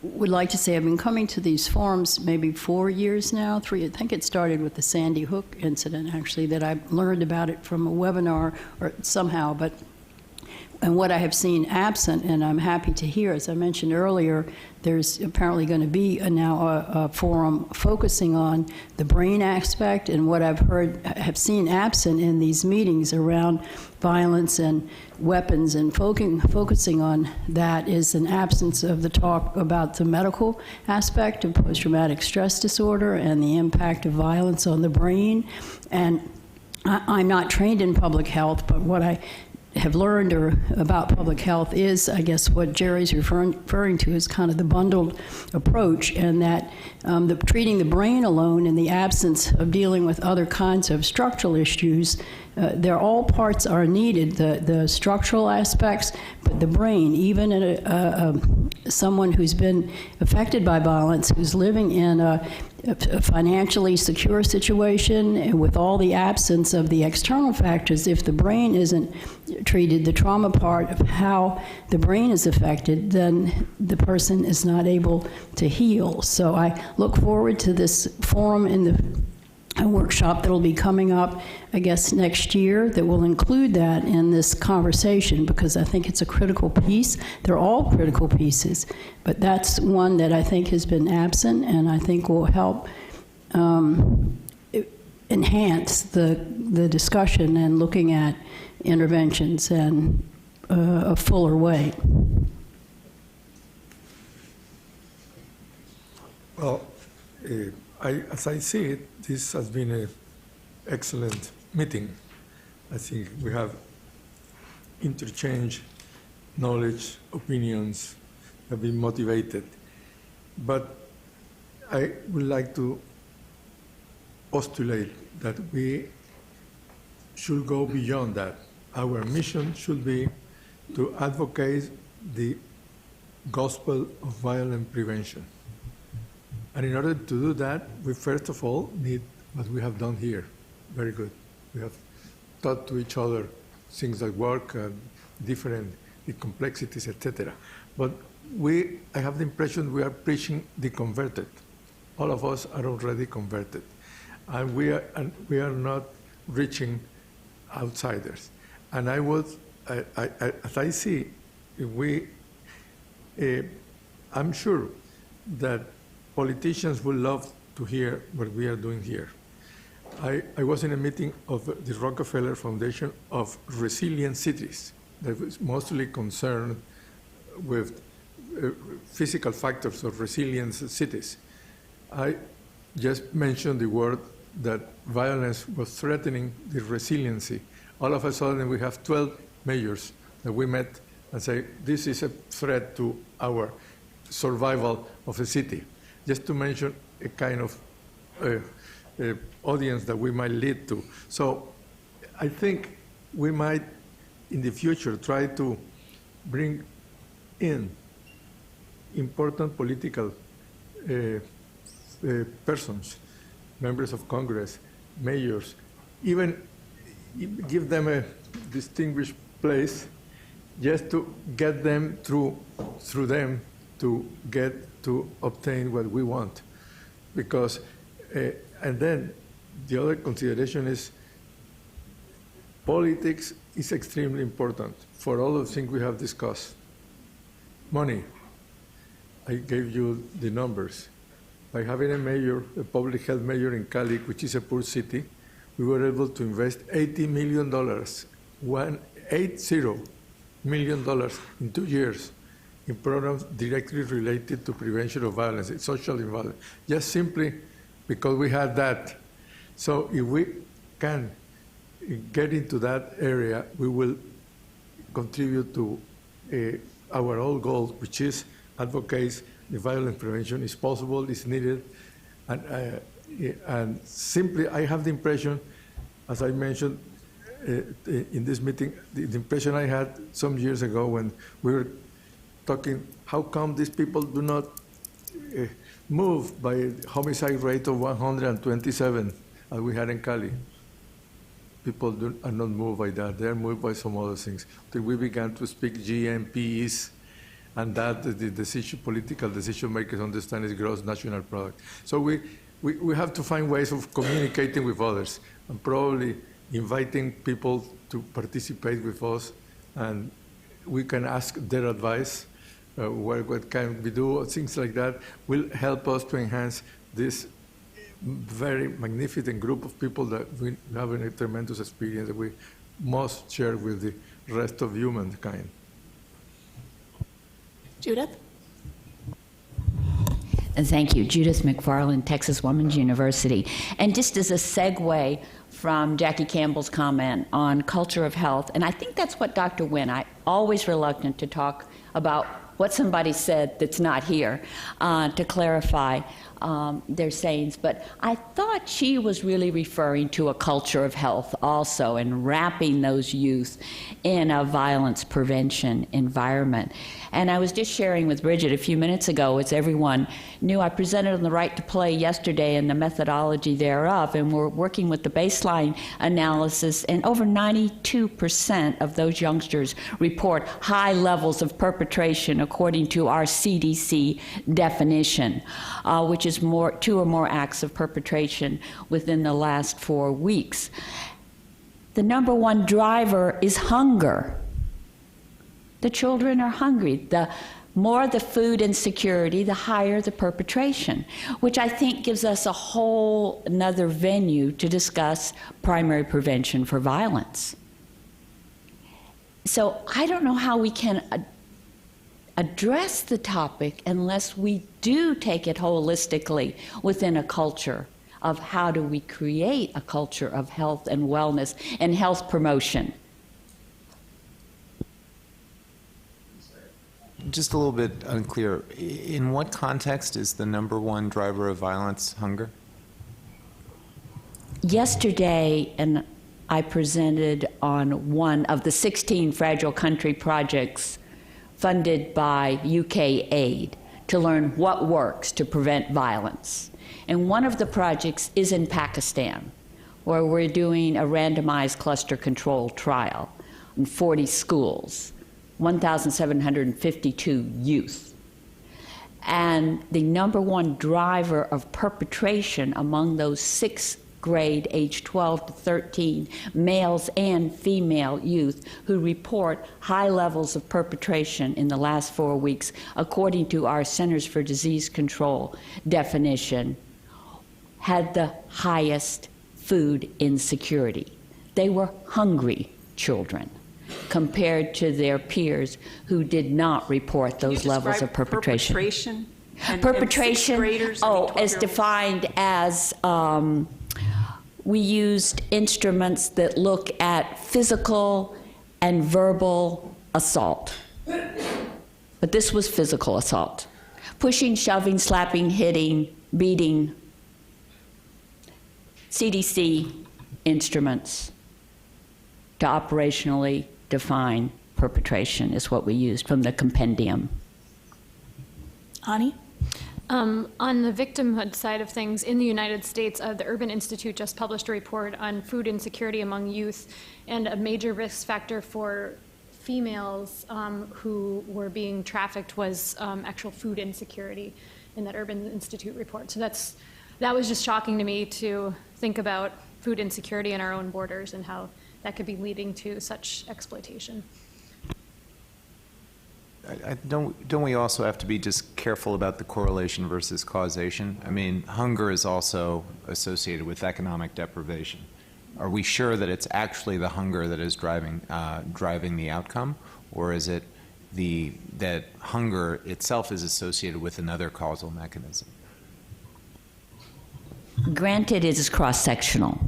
would like to say I've been coming to these forums maybe 4 years now, 3. I think it started with the Sandy Hook incident, actually, that I learned about it from a webinar or somehow. And what I have seen absent, and I'm happy to hear, as I mentioned earlier, there's apparently going to be now a forum focusing on the brain aspect, and what I've have seen absent in these meetings around violence and weapons and focusing on that is an absence of the talk about the medical aspect of post-traumatic stress disorder and the impact of violence on the brain. And I'm not trained in public health, but what I have learned about public health is, I guess, what Jerry's referring to is kind of the bundled approach, and that treating the brain alone in the absence of dealing with other kinds of structural issues, all parts are needed, the structural aspects, but the brain, even in someone who's been affected by violence, who's living in a financially secure situation, and with all the absence of the external factors, if the brain isn't treated, the trauma part of how the brain is affected, then the person is not able to heal. So I look forward to this forum in a workshop that will be coming up, I guess, next year that will include that in this conversation, because I think it's a critical piece. They're all critical pieces, but that's one that I think has been absent, and I think will help enhance the discussion and looking at interventions in a fuller way. Well, as I see it, this has been an excellent meeting. I think we have interchanged knowledge, opinions, have been motivated. But I would like to postulate that we should go beyond that. Our mission should be to advocate the gospel of violent prevention. And in order to do that, we first of all need what we have done here. Very good. We have taught to each other things that work, different the complexities, etc. But I have the impression we are preaching the converted. All of us are already converted. And we are not reaching outsiders. And as I see, I'm sure that politicians would love to hear what we are doing here. I was in a meeting of the Rockefeller Foundation of Resilient Cities that was mostly concerned with physical factors of resilient cities. I just mentioned the word that violence was threatening the resiliency. All of a sudden, we have 12 mayors that we met and say, this is a threat to our survival of the city. Just to mention a kind of audience that we might lead to. So I think we might, in the future, try to bring in important political persons, members of Congress, mayors, even give them a distinguished place just to get them through them to get to obtain what we want. Because, and then the other consideration is Politics is extremely important for all of the things we have discussed. Money, I gave you the numbers. By having a mayor, a public health mayor in Cali, which is a poor city, we were able to invest $80 million, $80 million in 2 years in programs directly related to prevention of violence, social violence, just simply because we had that. So if we can get into that area, we will contribute to our old goal, which is advocate the violence prevention is possible, is needed, and simply I have the impression, as I mentioned in this meeting, the impression I had some years ago when we were talking, how come these people do not move by a homicide rate of 127 as we had in Cali? People are not moved by that. They are moved by some other things. Then we began to speak GMPs, and that the political decision makers understand is gross national product. So we have to find ways of communicating with others and probably inviting people to participate with us, and we can ask their advice. What can we do? Things like that will help us to enhance this very magnificent group of people that we have a tremendous experience that we must share with the rest of humankind. Judith? And thank you. Judith McFarland, Texas Women's University. And just as a segue from Jackie Campbell's comment on culture of health, and I think that's what Dr. Nguyen, I'm always reluctant to talk about what somebody said that's not here, to clarify their sayings, but I thought she was really referring to a culture of health also and wrapping those youth in a violence prevention environment. And I was just sharing with Bridget a few minutes ago, as everyone knew, I presented on the right to play yesterday and the methodology thereof, and we're working with the baseline analysis, and over 92% of those youngsters report high levels of perpetration according to our CDC definition, which is 2 or more acts of perpetration within the last 4 weeks. The number one driver is hunger. The children are hungry. The more the food insecurity, the higher the perpetration, which I think gives us a whole another venue to discuss primary prevention for violence. So I don't know how we can address the topic unless we do take it holistically within a culture of how do we create a culture of health and wellness and health promotion. Just a little bit unclear. In what context is the number one driver of violence hunger? Yesterday, and I presented on one of the 16 Fragile Country projects funded by UK aid to learn what works to prevent violence. And one of the projects is in Pakistan, where we're doing a randomized cluster control trial in 40 schools, 1,752 youth. And the number one driver of perpetration among those 6th grade, age 12 to 13, males and female youth who report high levels of perpetration in the last 4 weeks, according to our Centers for Disease Control definition, had the highest food insecurity. They were hungry children compared to their peers who did not report those levels of perpetration. Perpetration, as defined as we used instruments that look at physical and verbal assault. But this was physical assault. Pushing, shoving, slapping, hitting, beating. CDC instruments to operationally define perpetration is what we used from the compendium. Ani? On the victimhood side of things, in the United States, the Urban Institute just published a report on food insecurity among youth, and a major risk factor for females who were being trafficked was actual food insecurity in that Urban Institute report. So that was just shocking to me to think about food insecurity in our own borders and how that could be leading to such exploitation. Don't we also have to be just careful about the correlation versus causation? I mean, hunger is also associated with economic deprivation. Are we sure that it's actually the hunger that is driving the outcome, or is it that hunger itself is associated with another causal mechanism? Granted, it is cross-sectional.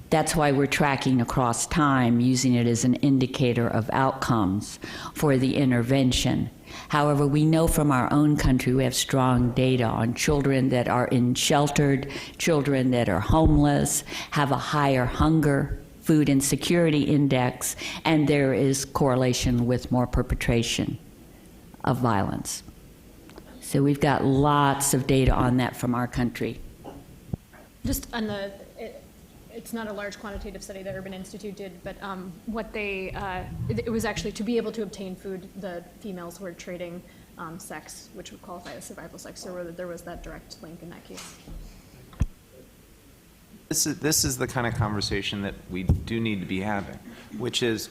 That's why we're tracking across time, using it as an indicator of outcomes for the intervention. However, we know from our own country we have strong data on children that are in sheltered, children that are homeless, have a higher hunger, food insecurity index, and there is correlation with more perpetration of violence. So we've got lots of data on that from our country. Just on the, it's not a large quantitative study that Urban Institute did, but what they, it was actually to be able to obtain food, the females were trading sex, which would qualify as survival sex, so there was that direct link in that case. This is the kind of conversation that we do need to be having, which is,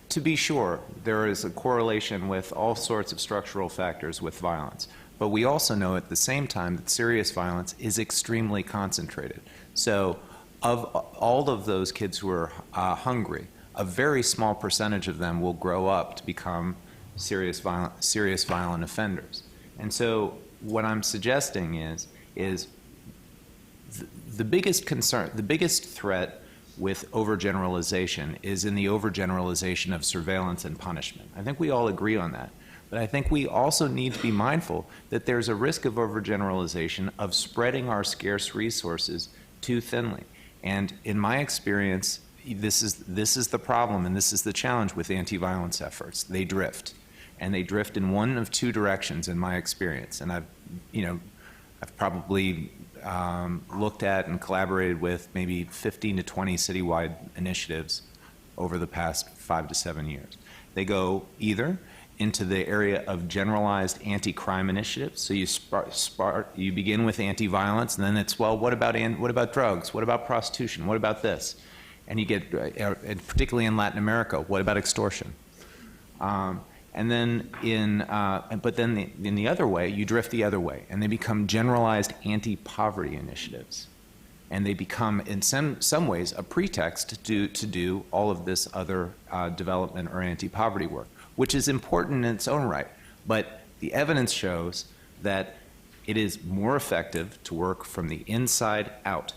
to be sure, there is a correlation with all sorts of structural factors with violence. But we also know at the same time that serious violence is extremely concentrated. So of all of those kids who are hungry, a very small percentage of them will grow up to become serious violent offenders. And so what I'm suggesting is the biggest concern, the biggest threat with overgeneralization is in the overgeneralization of surveillance and punishment. I think we all agree on that. But I think we also need to be mindful that there's a risk of overgeneralization of spreading our scarce resources too thinly. And in my experience, this is the problem and this is the challenge with anti-violence efforts. They drift. And they drift in one of two directions in my experience. And I've probably looked at and collaborated with maybe 15 to 20 citywide initiatives over the past 5 to 7 years. They go either into the area of generalized anti-crime initiatives. So you begin with anti-violence, and then it's, well, what about drugs? What about prostitution? What about this? And you get, and particularly in Latin America, what about extortion? And then but then in the other way, you drift the other way, and they become generalized anti-poverty initiatives. And they become, in some ways, a pretext to do all of this other development or anti-poverty work, which is important in its own right. But the evidence shows that it is more effective to work from the inside out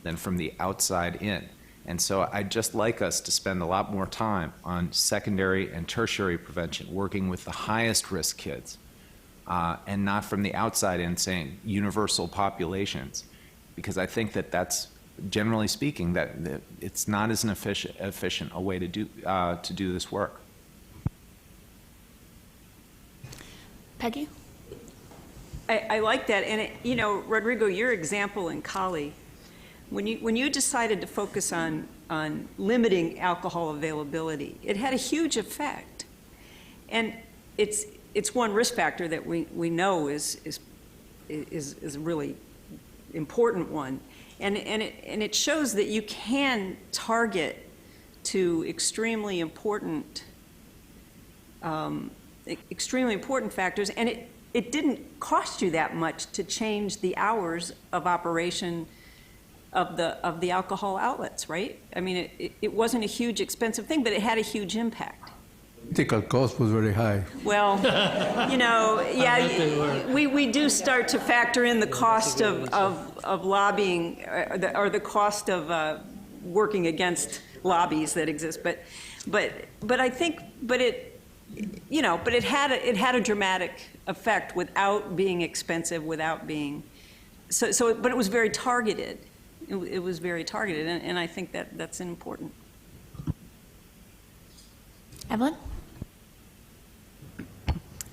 than from the outside in. And so I'd just like us to spend a lot more time on secondary and tertiary prevention, working with the highest risk kids, and not from the outside in saying universal populations, because I think that that's, generally speaking, that it's not as an efficient a way to do this work. Peggy? I like that, and you know, Rodrigo, your example in Cali, when you decided to focus on limiting alcohol availability, it had a huge effect, and it's one risk factor that we know is a really important one, and it shows that you can target to extremely important factors, and it didn't cost you that much to change the hours of operation of the alcohol outlets, right? I mean, it wasn't a huge expensive thing, but it had a huge impact. Political cost was very high. Well, you know, yeah, we do start to factor in the cost of lobbying or the cost of working against lobbies that exist, but I think, but it had a dramatic effect without being expensive, without being but it was very targeted. It was very targeted, and I think that's important. Evelyn?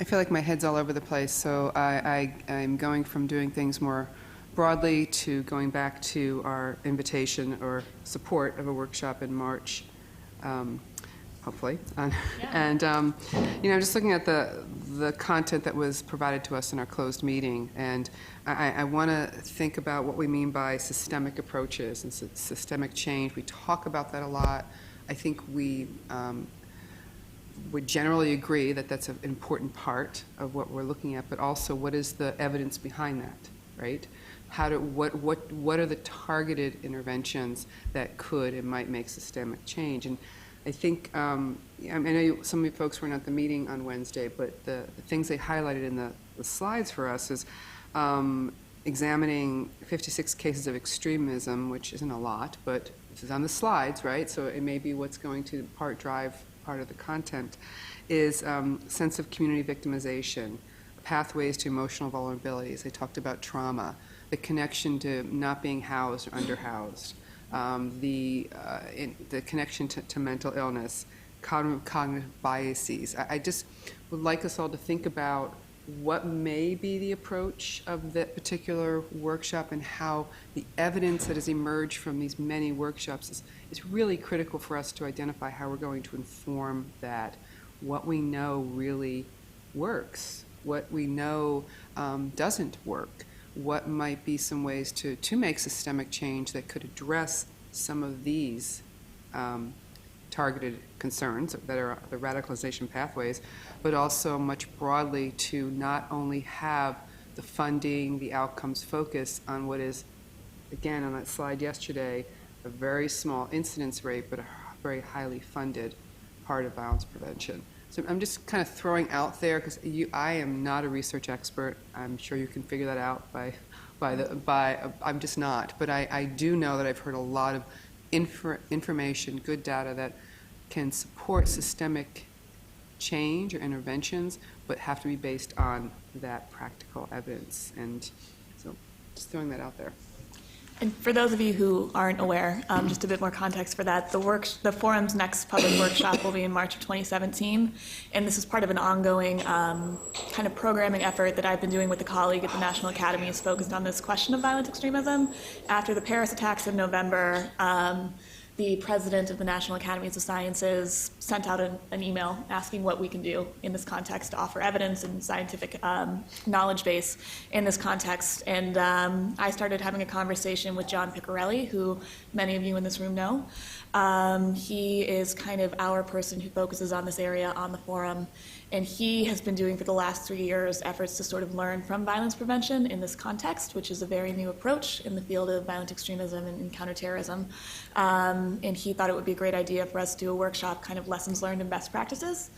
I feel like my head's all over the place, so I'm going from doing things more broadly to going back to our invitation or support of a workshop in March. hopefully. And, just looking at the content that was provided to us in our closed meeting, and I want to think about what we mean by systemic approaches and systemic change. We talk about that a lot. I think we would generally agree that that's an important part of what we're looking at, but also what is the evidence behind that, right? What are the targeted interventions that could and might make systemic change? And I think, I know some of you folks weren't at the meeting on Wednesday, but the things they highlighted in the slides for us is examining 56 cases of extremism, which isn't a lot, but this is on the slides, right? So it may be what's going to drive part of the content, is sense of community victimization, pathways to emotional vulnerabilities. They talked about trauma, the connection to not being housed or underhoused, the connection to mental illness, cognitive biases. I just would like us all to think about what may be the approach of that particular workshop and how the evidence that has emerged from these many workshops is really critical for us to identify how we're going to inform that, what we know really works, what we know doesn't work, what might be some ways to make systemic change that could address some of these targeted concerns that are the radicalization pathways, but also much broadly to not only have the funding, the outcomes focus on what is, again, on that slide yesterday, a very small incidence rate, but a very highly funded part of violence prevention. So I'm just kind of throwing out there, because I am not a research expert. I'm sure you can figure that out I'm just not. But I do know that I've heard a lot of information, good data that can support systemic change or interventions, but have to be based on that practical evidence. And so just throwing that out there. And for those of you who aren't aware, just a bit more context for that, the forum's next public workshop will be in March of 2017, and this is part of an ongoing kind of programming effort that I've been doing with a colleague at the National Academies focused on this question of violent extremism. After the Paris attacks in November, the president of the National Academies of Sciences sent out an email asking what we can do in this context to offer evidence and scientific knowledge base in this context. And I started having a conversation with John Piccarelli, who many of you in this room know. He is kind of our person who focuses on this area on the forum. And he has been doing for the last 3 years efforts to sort of learn from violence prevention in this context, which is a very new approach in the field of violent extremism and counterterrorism. And he thought it would be a great idea for us to do a workshop, kind of lessons learned and best practices,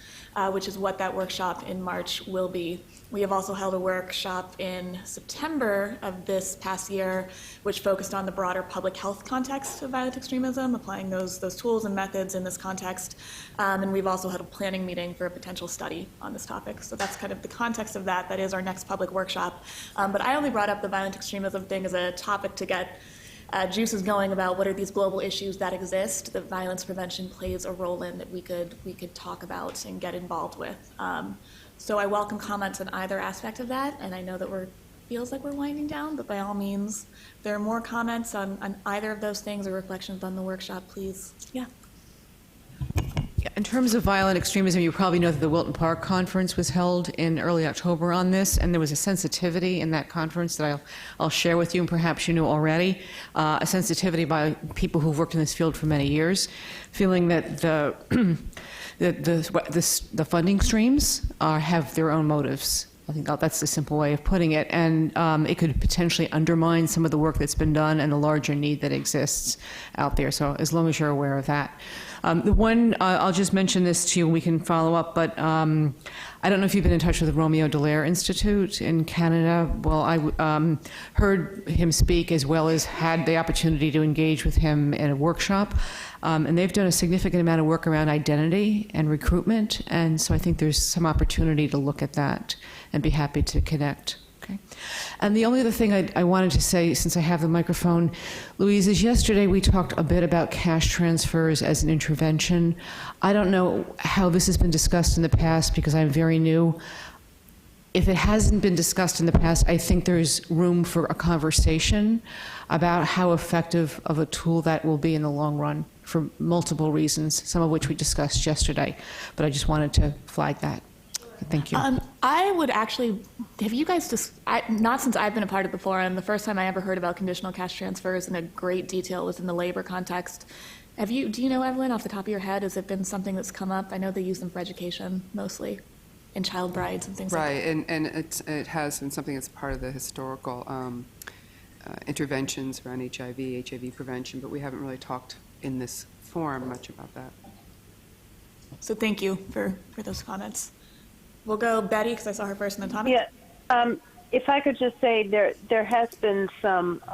which is what that workshop in March will be. We have also held a workshop in September of this past year, which focused on the broader public health context of violent extremism, applying those tools and methods in this context. And we've also had a planning meeting for a potential study on this topic. So that's kind of the context of that. That is our next public workshop. But I only brought up the violent extremism thing as a topic to get juices going about what are these global issues that exist that violence prevention plays a role in that we could talk about and get involved with. So I welcome comments on either aspect of that, and I know that feels like we're winding down, but by all means, if there are more comments on either of those things or reflections on the workshop, please. Yeah. In terms of violent extremism, you probably know that the Wilton Park Conference was held in early October on this, and there was a sensitivity in that conference that I'll share with you, and perhaps you know already, a sensitivity by people who've worked in this field for many years, feeling that the funding streams have their own motives. I think that's the simple way of putting it, and it could potentially undermine some of the work that's been done and the larger need that exists out there, so as long as you're aware of that. The one, I'll just mention this to you and we can follow up, but I don't know if you've been in touch with the Romeo Dallaire Institute in Canada. Well, I heard him speak as well as had the opportunity to engage with him in a workshop. And they've done a significant amount of work around identity and recruitment, and so I think there's some opportunity to look at that and be happy to connect. Okay. And the only other thing I wanted to say, since I have the microphone, Louise, is yesterday we talked a bit about cash transfers as an intervention. I don't know how this has been discussed in the past because I'm very new. If it hasn't been discussed in the past, I think there's room for a conversation about how effective of a tool that will be in the long run. for multiple reasons, some of which we discussed yesterday. But I just wanted to flag that. Thank you. I would actually, have you guys just, not since I've been a part of the forum, the first time I ever heard about conditional cash transfers in a great detail was in the labor context. Do you know, Evelyn, off the top of your head, has it been something that's come up? I know they use them for education mostly, in child brides and things like that. Right, and it has been something that's part of the historical interventions around HIV prevention, but we haven't really talked in this forum much about that. So thank you for those comments. We'll go Betty, because I saw her first in the topic. Yeah, if I could just say there has been some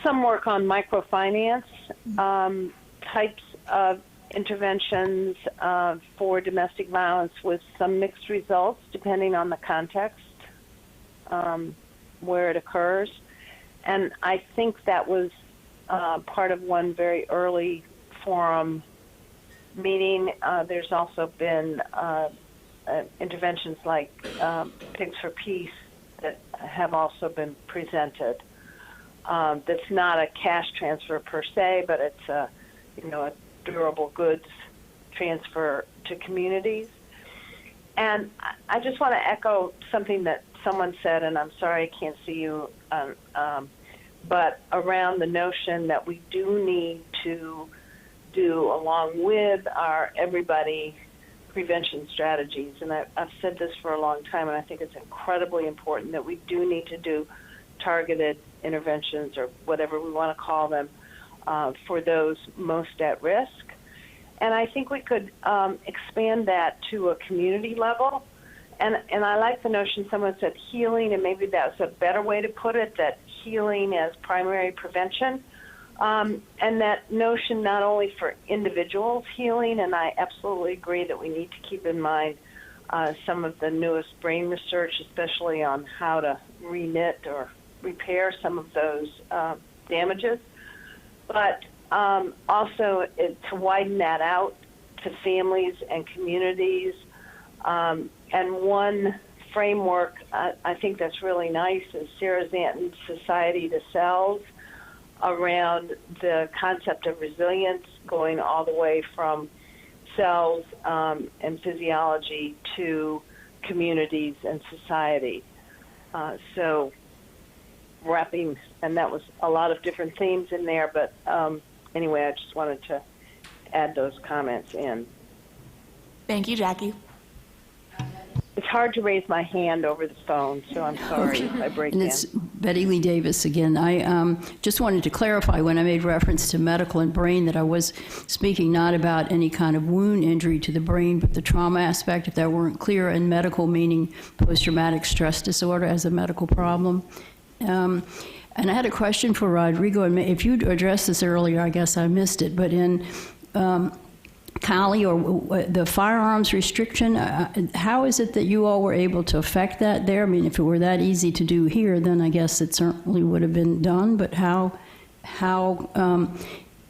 work on microfinance types of interventions for domestic violence with some mixed results depending on the context where it occurs. And I think that was part of one very early forum meeting. There's also been interventions like Pigs for Peace that have also been presented. That's not a cash transfer per se, but it's a durable goods transfer to communities. And I just want to echo something that someone said, and I'm sorry I can't see you, but around the notion that we do need to do, along with our everybody prevention strategies. And I've said this for a long time, and I think it's incredibly important that we do need to do targeted interventions, or whatever we want to call them, for those most at risk. And I think we could expand that to a community level. And I like the notion someone said healing, and maybe that's a better way to put it, that healing as primary prevention. And that notion not only for individuals healing, and I absolutely agree that we need to keep in mind some of the newest brain research, especially on how to reknit or repair some of those damages, but also to widen that out to families and communities. And one framework I think that's really nice is Sarah Zanton's Society to Cells, around the concept of resilience, going all the way from cells and physiology to communities and society. So wrapping, and that was a lot of different themes in there, but anyway, I just wanted to add those comments in. Thank you, Jackie. It's hard to raise my hand over the phone, so I'm sorry if I break And in. it's Betty Lee Davis again. I just wanted to clarify when I made reference to medical and brain that I was speaking not about any kind of wound injury to the brain, but the trauma aspect, if that weren't clear, and medical meaning post-traumatic stress disorder as a medical problem. And I had a question for Rodrigo, and if you'd addressed this earlier, I guess I missed it, but in Cali, or the firearms restriction, how is it that you all were able to affect that there? I mean, if it were that easy to do here, then I guess it certainly would have been done, but how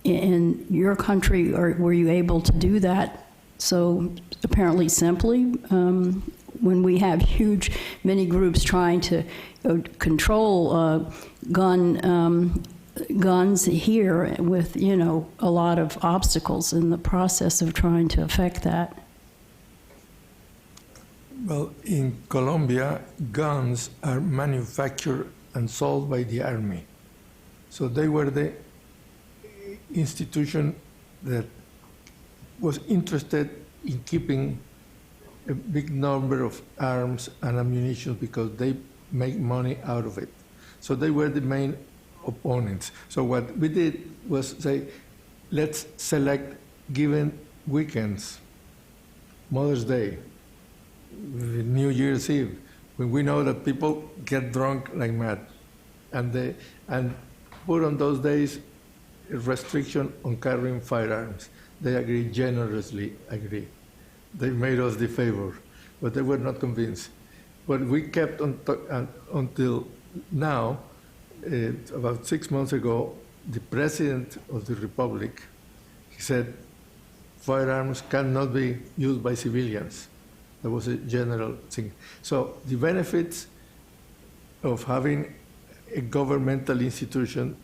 in your country were you able to do that so apparently simply when we have many groups trying to control guns here with, a lot of obstacles in the process of trying to affect that? Well, in Colombia, guns are manufactured and sold by the army. So they were the institution that was interested in keeping a big number of arms and ammunition because they make money out of it. So they were the main opponents. So what we did was say, let's select given weekends, Mother's Day, New Year's Eve, when we know that people get drunk like mad, and put on those days a restriction on carrying firearms. They agreed, generously agreed. They made us the favor, but they were not convinced. But we kept on until now. About 6 months ago, the President of the Republic, he said, firearms cannot be used by civilians. That was a general thing. So the benefits of having a governmental institution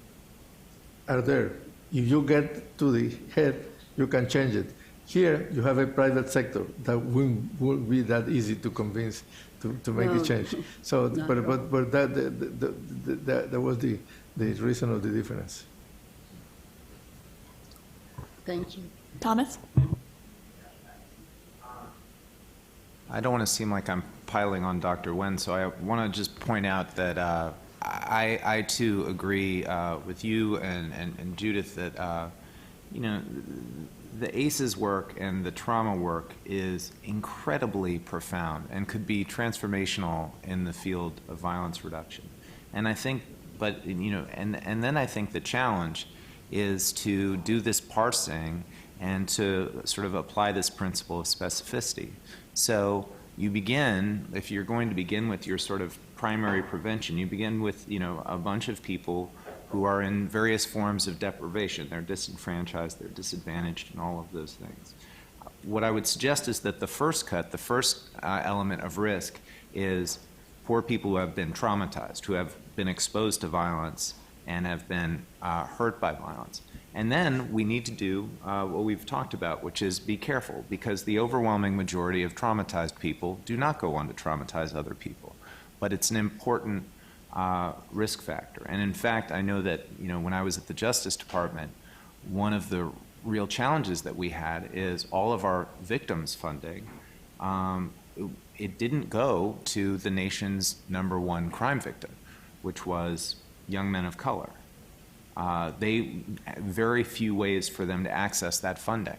are there. if you get to the head, you can change it. Here, you have a private sector that won't be that easy to convince to make the change. So, but that was the reason of the difference. Thank you. Thomas? I don't want to seem like I'm piling on Dr. Wen, so I want to just point out that I too agree with you and Judith that the ACEs work and the trauma work is incredibly profound and could be transformational in the field of violence reduction. And I think, and then I think the challenge is to do this parsing and to sort of apply this principle of specificity. So you begin, if you're going to begin with your sort of primary prevention, you begin with, a bunch of people who are in various forms of deprivation. They're disenfranchised, they're disadvantaged, and all of those things. What I would suggest is that the first element of risk is poor people who have been traumatized, who have been exposed to violence and have been hurt by violence. And then we need to do what we've talked about, which is be careful, because the overwhelming majority of traumatized people do not go on to traumatize other people. But it's an important risk factor. And in fact, I know that when I was at the Justice Department, one of the real challenges that we had is all of our victims funding, it didn't go to the nation's #1 crime victim, which was young men of color. Very few ways for them to access that funding.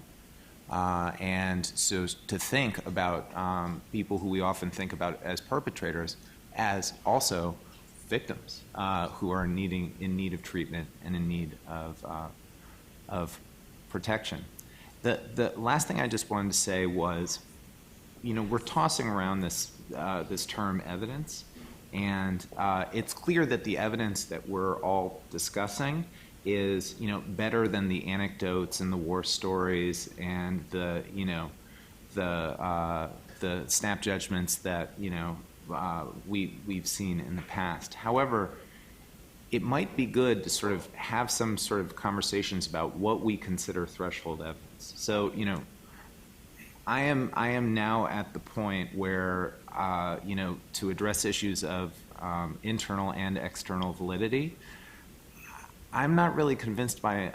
And so to think about people who we often think about as perpetrators as also victims who are in need of treatment and in need of protection. The last thing I just wanted to say was, we're tossing around this term evidence, and it's clear that the evidence that we're all discussing is, better than the anecdotes and the war stories and the snap judgments that we've seen in the past. However, it might be good to sort of have some sort of conversations about what we consider threshold evidence. So, I am now at the point where, to address issues of internal and external validity, I'm not really convinced by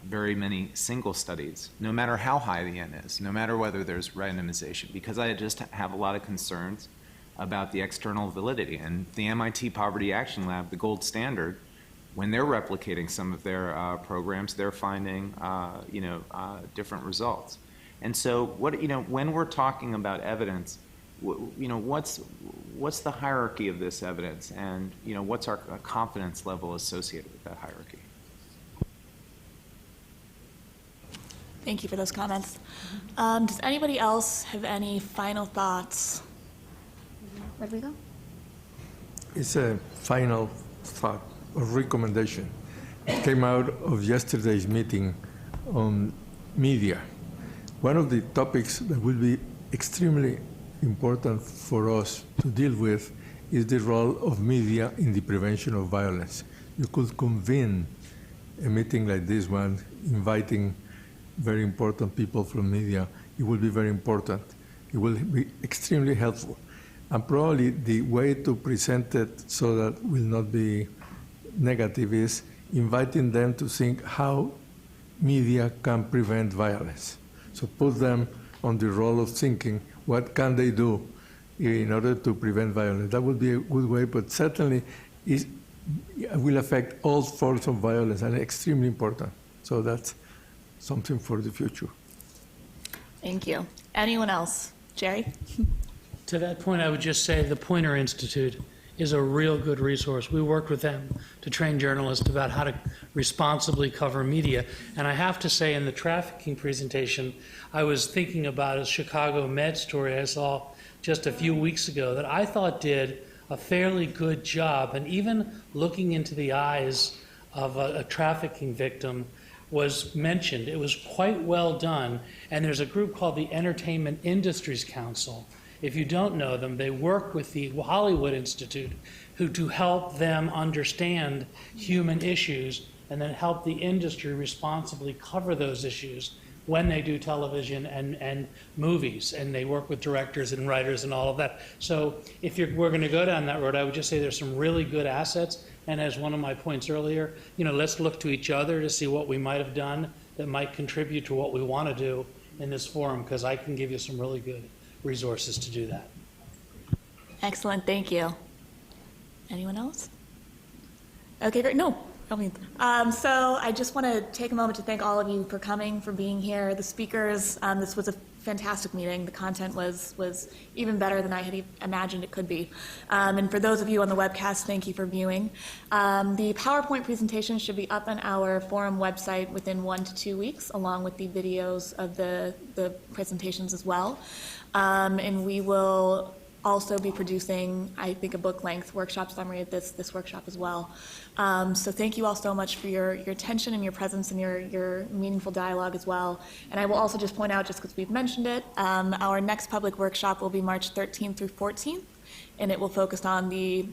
very many single studies, no matter how high the N is, no matter whether there's randomization, because I just have a lot of concerns about the external validity. And the MIT Poverty Action Lab, the gold standard, when they're replicating some of their programs, they're finding different results. And so when we're talking about evidence, what's the hierarchy of this evidence, and what's our confidence level associated with that hierarchy? Thank you for those comments. Does anybody else have any final thoughts? Rodrigo? It's a final thought or recommendation. It came out of yesterday's meeting on media. One of the topics that will be extremely important for us to deal with is the role of media in the prevention of violence. You could convene a meeting like this one, inviting very important people from media. It will be very important. It will be extremely helpful. And probably the way to present it so that will not be negative is inviting them to think how media can prevent violence. So put them on the role of thinking, what can they do in order to prevent violence? That would be a good way, but certainly it will affect all forms of violence and extremely important. So that's something for the future. Thank you. Anyone else? Jerry? To that point, I would just say the Poynter Institute is a real good resource. We worked with them to train journalists about how to responsibly cover media. And I have to say, in the trafficking presentation, I was thinking about a Chicago Med story I saw just a few weeks ago that I thought did a fairly good job. And even looking into the eyes of a trafficking victim was mentioned. It was quite well done. And there's a group called the Entertainment Industries Council. If you don't know them, they work with the Hollywood Institute to help them understand human issues and then help the industry responsibly cover those issues when they do television and movies, and they work with directors and writers and all of that. So if we're going to go down that road, I would just say there's some really good assets, and as one of my points earlier, let's look to each other to see what we might have done that might contribute to what we want to do in this forum, because I can give you some really good resources to do that. Excellent, thank you. Anyone else? Okay, great. No. So I just want to take a moment to thank all of you for coming, for being here, the speakers. This was a fantastic meeting. The content was even better than I had imagined it could be. And for those of you on the webcast, thank you for viewing. The PowerPoint presentation should be up on our forum website within 1 to 2 weeks, along with the videos of the presentations as well. And we will also be producing, I think, a book-length workshop summary of this workshop as well. So thank you all so much for your attention and your presence and your meaningful dialogue as well. And I will also just point out, just because we've mentioned it, our next public workshop will be March 13th through 14th, and it will focus on the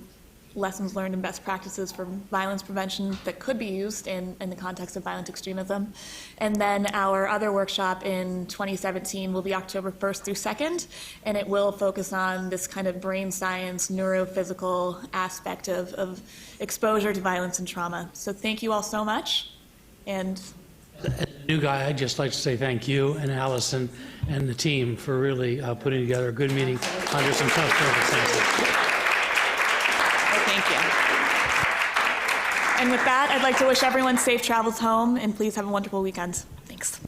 lessons learned and best practices for violence prevention that could be used in the context of violent extremism. And then our other workshop in 2017 will be October 1st through 2nd, and it will focus on this kind of brain science, neurophysical aspect of exposure to violence and trauma. So thank you all so much. And As a new guy, I'd just like to say thank you and Allison and the team for really putting together a good meeting under some tough circumstances. thank you. And with that, I'd like to wish everyone safe travels home, and please have a wonderful weekend. Thanks.